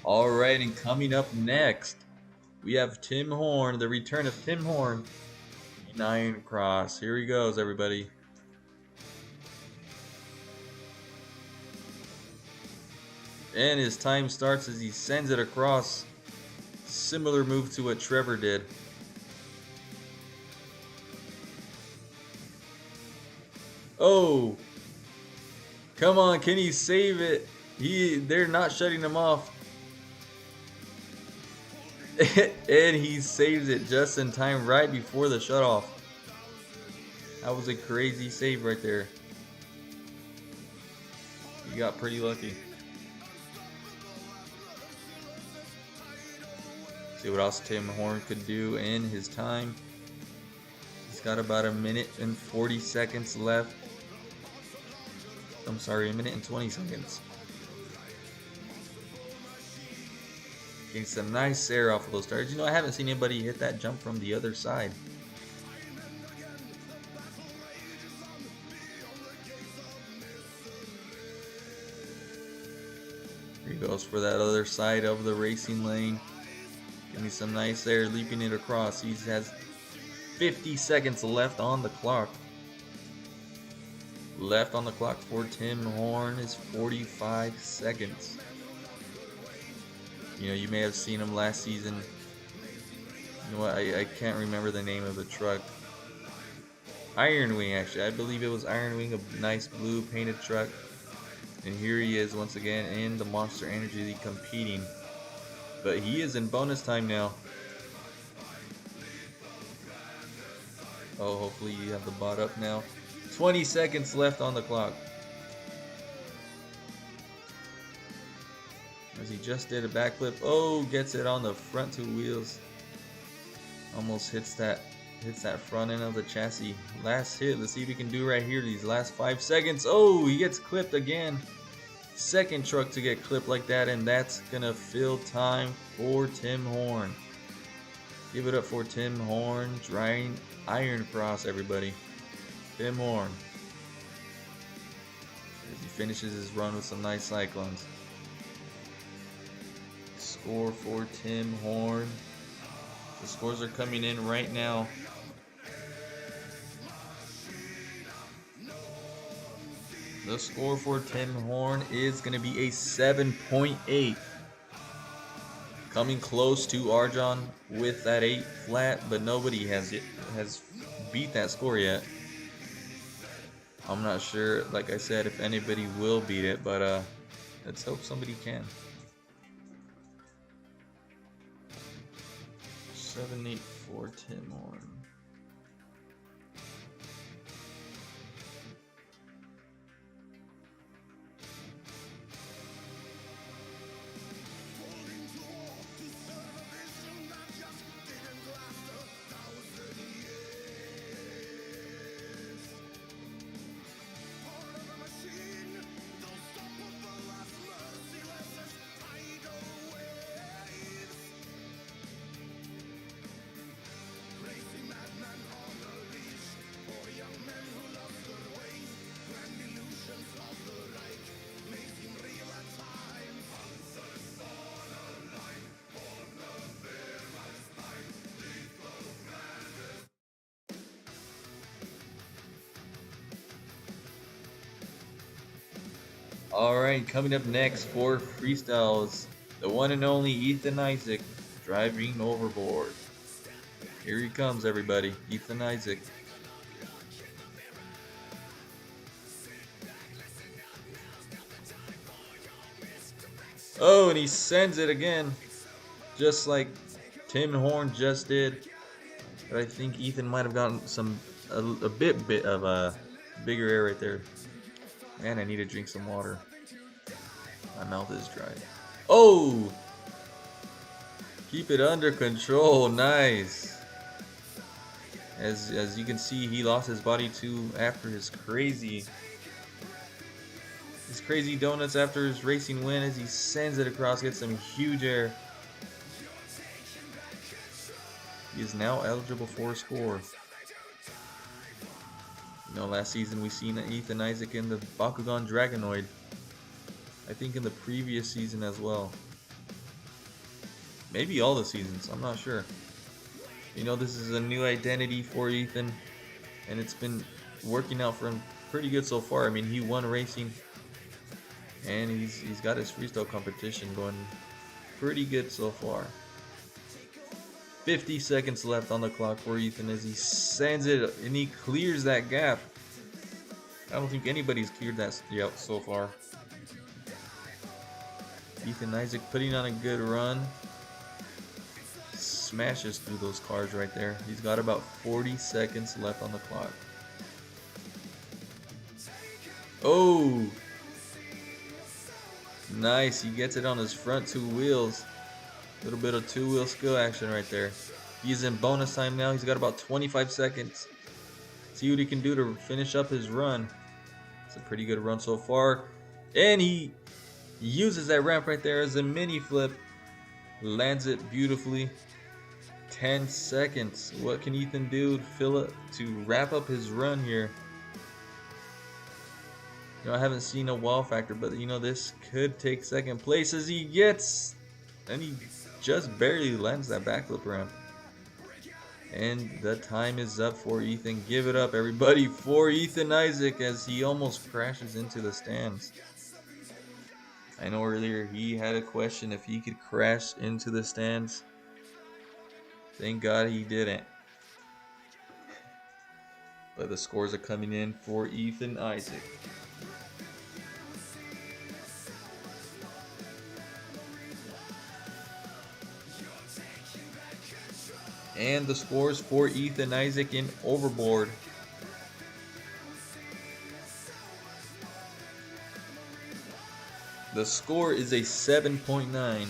All right, and coming up next, we have Tim Horn, the return of Tim Horn, 9 cross. Here he goes, everybody. And his time starts as he sends it across. Similar move to what Trevor did. Oh, come on, can he save it? They're not shutting him off. And he saves it just in time, right before the shutoff. That was a crazy save right there. He got pretty lucky. See what else Tim Horn could do in his time. He's got about 1 minute and 40 seconds left. I'm sorry, 1 minute and 20 seconds. Getting some nice air off of those tires. You know, I haven't seen anybody hit that jump from the other side. Here he goes. Goes for that other side of the racing lane. Give me some nice air, leaping it across. He has 50 seconds left on the clock. Left on the clock for Tim Horn is 45 seconds. You know, you may have seen him last season. You know what, I can't remember the name of the truck. Iron Wing, actually. I believe it was Iron Wing, a nice blue painted truck. And here he is once again in the Monster Energy League competing. But he is in bonus time now. Oh, hopefully you have the bot up now. 20 seconds left on the clock. As he just did a backflip. Oh, gets it on the front two wheels. Almost hits that front end of the chassis. Last hit. Let's see if he can do right here these last 5 seconds. Oh, he gets clipped again. Second truck to get clipped like that, and that's gonna fill time for Tim Horn. Give it up for Tim Horn, drying Iron Cross, everybody. Tim Horn. As he finishes his run with some nice cyclones. Score for Tim Horn. The scores are coming in right now. The score for Tim Horn is going to be a 7.8. Coming close to Arjon with that 8 flat, but nobody has beat that score yet. I'm not sure, like I said, if anybody will beat it, but let's hope somebody can. 7.8 for Tim Horn. Alright, coming up next for Freestyles, the one and only Ethan Isaac, driving overboard. Here he comes, everybody. Ethan Isaac. Oh, and he sends it again. Just like Tim Horn just did. But I think Ethan might have gotten a bit of a bigger air right there. Man, I need to drink some water. My mouth is dry. Oh! Keep it under control. Nice. As you can see, he lost his body too after his crazy donuts after his racing win. As he sends it across, gets some huge air. He is now eligible for a score. You know, last season we seen Ethan Isaac in the Bakugan Dragonoid. I think in the previous season as well. Maybe all the seasons, I'm not sure. You know, this is a new identity for Ethan, and it's been working out for him pretty good so far. I mean, he won racing, and he's got his freestyle competition going pretty good so far. 50 seconds left on the clock for Ethan as he sends it, and he clears that gap. I don't think anybody's cleared that yet so far. Ethan Isaac putting on a good run. Smashes through those cars right there. He's got about 40 seconds left on the clock. Oh! Nice, he gets it on his front two wheels. A little bit of two-wheel skill action right there. He's in bonus time now. He's got about 25 seconds. See what he can do to finish up his run. It's a pretty good run so far. And he uses that ramp right there as a mini flip. Lands it beautifully. 10 seconds. What can Ethan do to wrap up his run here? You know, I haven't seen a wow factor, but you know, this could take second place as he gets, and he just barely lands that backflip ramp. And the time is up for Ethan. Give it up, everybody, for Ethan Isaac as he almost crashes into the stands. I know earlier he had a question if he could crash into the stands. Thank God he didn't. But the scores are coming in for Ethan Isaac. And the scores for Ethan Isaac in Overboard. The score is a 7.9,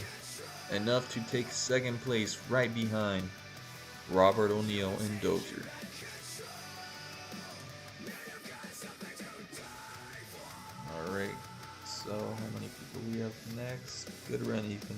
enough to take second place right behind Robert O'Neill and Dozier. Alright, so how many people we have next? Good run, Ethan.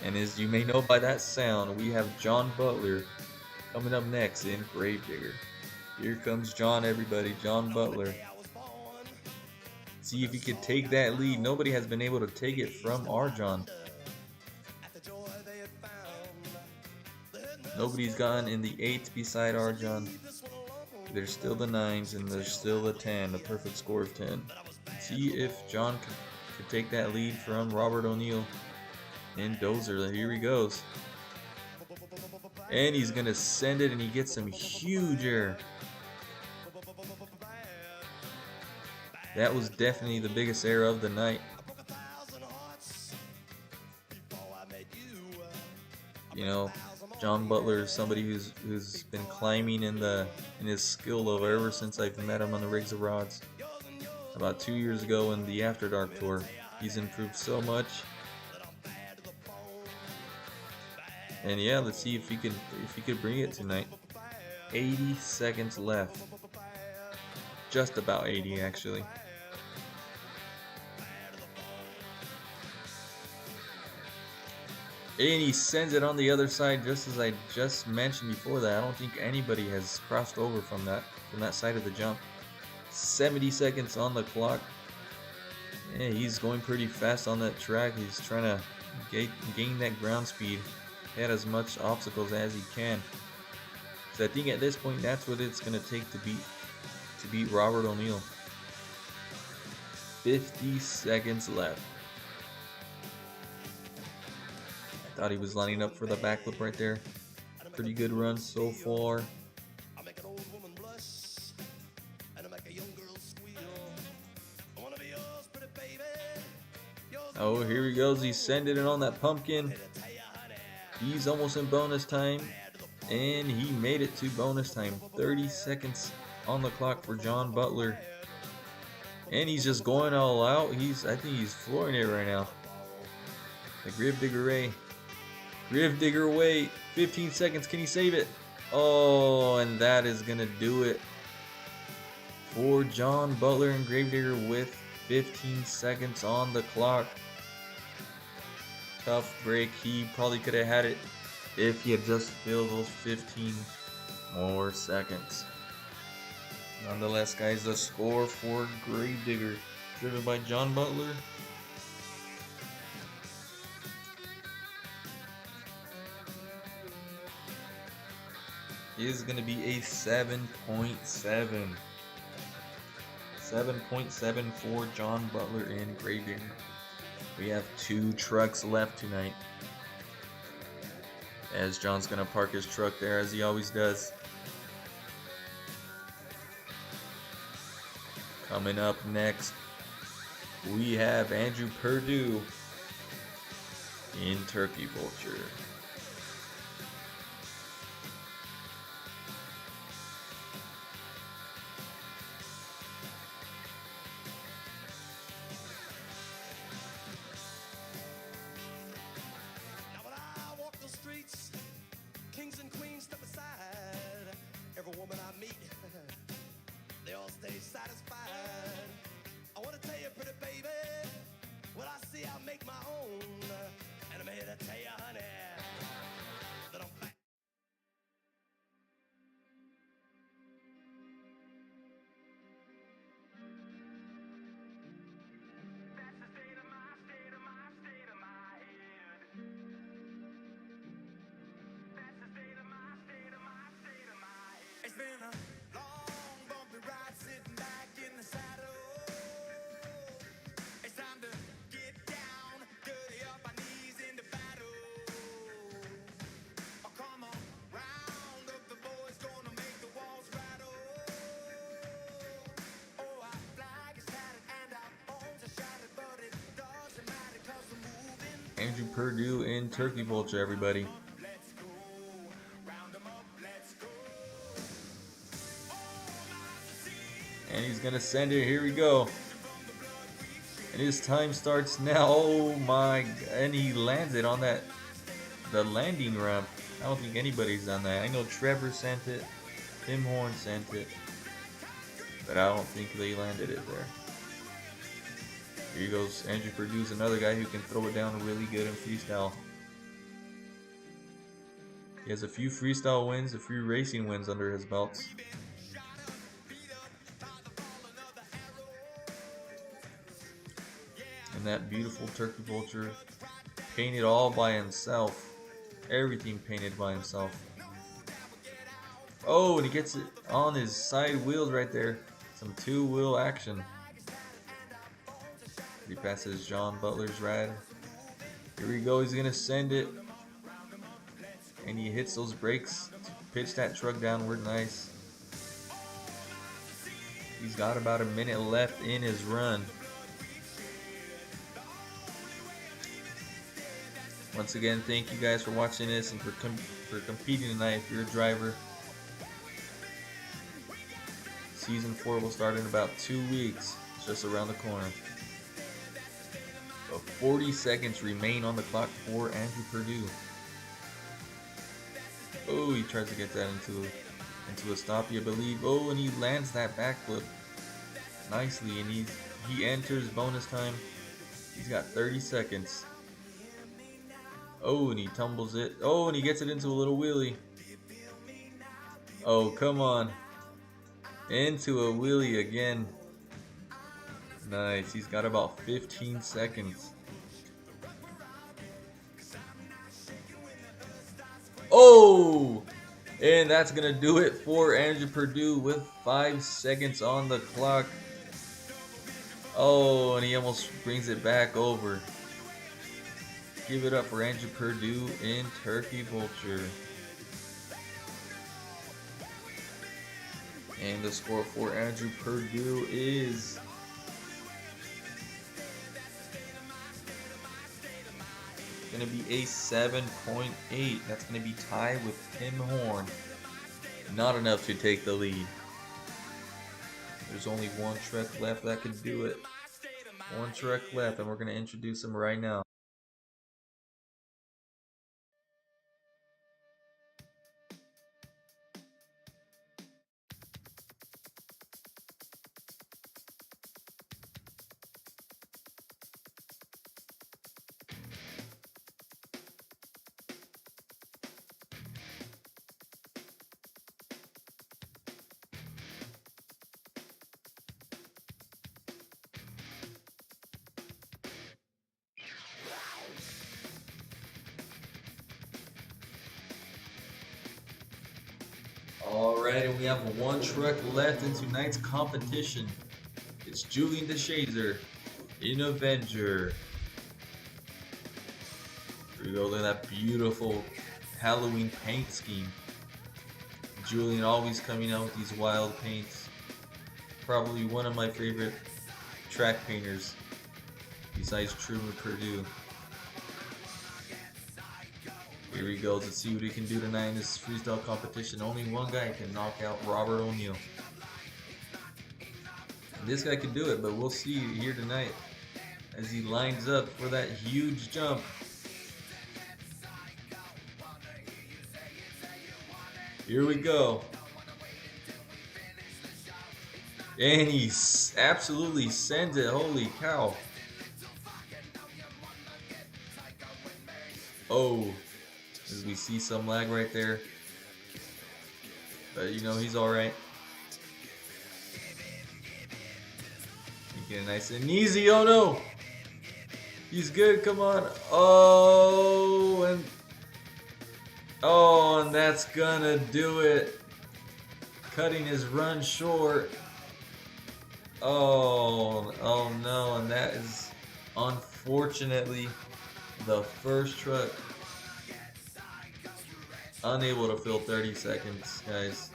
And as you may know by that sound, we have John Butler coming up next in Gravedigger. Here comes John, everybody. John Butler. See if he could take that lead. Nobody has been able to take it from our John. Nobody's gotten in the 8s beside our John. There's still the 9s and there's still the 10, a perfect score of 10. See if John could take that lead from Robert O'Neill and Dozier. Here he goes. And he's going to send it and he gets some huge air. That was definitely the biggest air of the night. You know, John Butler is somebody who's been climbing in his skill level ever since I've met him on the Rigs of Rods. About 2 years ago in the After Dark tour. He's improved so much. And yeah, let's see if he could bring it tonight. 80 seconds left. Just about 80 actually. And he sends it on the other side, just as I just mentioned before that. I don't think anybody has crossed over from that side of the jump. 70 seconds on the clock. Yeah, he's going pretty fast on that track. He's trying to gain that ground speed. Had as much obstacles as he can. So I think at this point that's what it's gonna take to beat Robert O'Neill. 50 seconds left. I thought he was lining up for the backflip right there. Pretty good run so far. Oh, here he goes. He's sending it on that pumpkin. He's almost in bonus time. And he made it to bonus time. 30 seconds on the clock for John Butler. And he's just going all out. I think he's flooring it right now. The Gravedigger Ray. Gravedigger away. 15 seconds. Can he save it? Oh, and that is going to do it for John Butler and Gravedigger with 15 seconds on the clock. Tough break. He probably could have had it if he had just filled those 15 more seconds. Nonetheless, guys, the score for Gravedigger driven by John Butler. Is going to be a 7.7. 7.7 for John Butler in Gray Digger. We have 2 trucks left tonight. As John's going to park his truck there as he always does. Coming up next, we have Andrew Purdue in Turkey Vulture. Now when I walk the streets, kings and queens step aside. Every woman I meet, they all stay satisfied. I want to tell you, pretty baby, what I see I make my own. And I'm here to tell you, honey, that I'm back. That's the state of my head. That's the state of my head. It's been a long, bumpy ride sitting back in the saddle. It's time to get down, dirty up our knees into battle. Oh, come on, round up the boys, gonna make the walls rattle. Oh, our flag is tattered and our bones are shattered, but it doesn't matter 'cause we're moving. Andrew Purdue in Turkey Vulture, everybody. Let's go, round 'em up, let's go. And he's going to send it. Here we go. And his time starts now. Oh my. And he lands it on that, the landing ramp. I don't think anybody's done that. I know Trevor sent it. Tim Horn sent it. But I don't think they landed it there. Here goes Andrew Purdue's another guy who can throw it down really good in freestyle. He has a few freestyle wins, a few racing wins under his belts. And that beautiful Turkey Vulture, painted all by himself. Everything painted by himself. Oh, and he gets it on his side wheels right there. Some 2-wheel action. He passes John Butler's rad. Here we go, he's gonna send it. And he hits those brakes to pitch that truck downward nice. He's got about a minute left in his run. Once again, thank you guys for watching this and for competing tonight if you're a driver. Season 4 will start in about 2 weeks. It's just around the corner. So 40 seconds remain on the clock for Andrew Purdue. Oh, he tries to get that into a stop, I believe. Oh, and he lands that backflip nicely, and he enters bonus time. He's got 30 seconds. Oh, and he tumbles it. Oh, and he gets it into a little wheelie. Oh, come on. Into a wheelie again. Nice. He's got about 15 seconds. Oh! And that's going to do it for Andrew Purdue with 5 seconds on the clock. Oh, and he almost brings it back over. Give it up for Andrew Purdue in Turkey Vulture. And the score for Andrew Purdue is going to be a 7.8. That's going to be tied with Tim Horn. Not enough to take the lead. There's only one truck left that could do it. One truck left, and we're going to introduce him right now. Alright, and we have one truck left in tonight's competition. It's Julian DeShazer in Avenger. Here we go, look at that beautiful Halloween paint scheme. Julian always coming out with these wild paints. Probably one of my favorite track painters, besides Truman Purdue. Here he goes. Let's see what he can do tonight in this freestyle competition. Only one guy can knock out Robert O'Neill. And this guy can do it, but we'll see here tonight as he lines up for that huge jump. Here we go. And he absolutely sends it. Holy cow. Oh. As we see some lag right there. But you know, he's alright. Making it nice and easy. Oh no! He's good, come on. Oh, and that's gonna do it. Cutting his run short. Oh no, and that is unfortunately the first truck unable to fill 30 seconds, guys.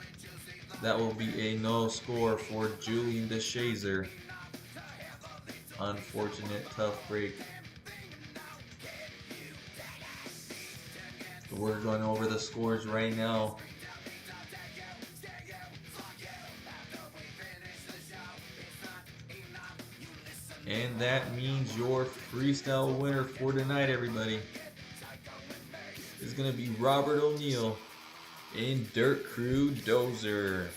That will be a no score for Julian DeShazer. Unfortunate, tough break. We're going over the scores right now. And that means your freestyle winner for tonight, everybody, is going to be Robert O'Neill in Dirt Crew Dozer.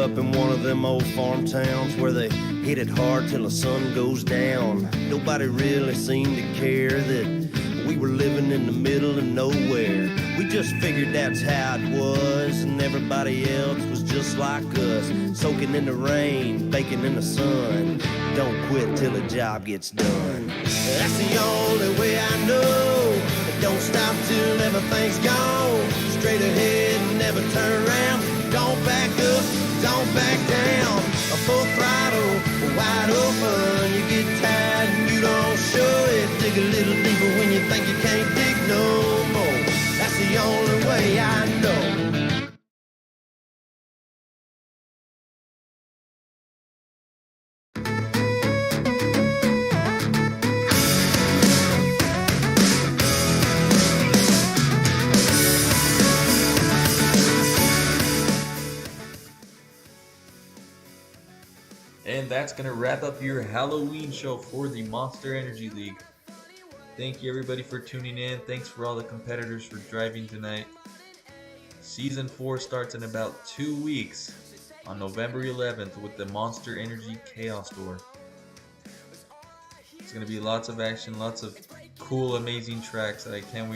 In one of them old farm towns where they hit it hard till the sun goes down. Nobody really seemed to care that we were living in the middle of nowhere. We just figured that's how it was, and everybody else was just like us, soaking in the rain, baking in the sun. Don't quit till the job gets done. That's the only way I know. Don't stop till everything's gone. Straight ahead and never turn around. Don't back up, don't back down. A full throttle, wide open. You get tired and you don't show it. Dig a little deeper when you think you can't dig no more. That's the only way I know. And that's going to wrap up your Halloween show for the Monster Energy League. Thank you everybody for tuning in. Thanks for all the competitors for driving tonight. Season 4 starts in about 2 weeks on November 11th with the Monster Energy Chaos Tour. It's going to be lots of action, lots of cool, amazing tracks that I can't wait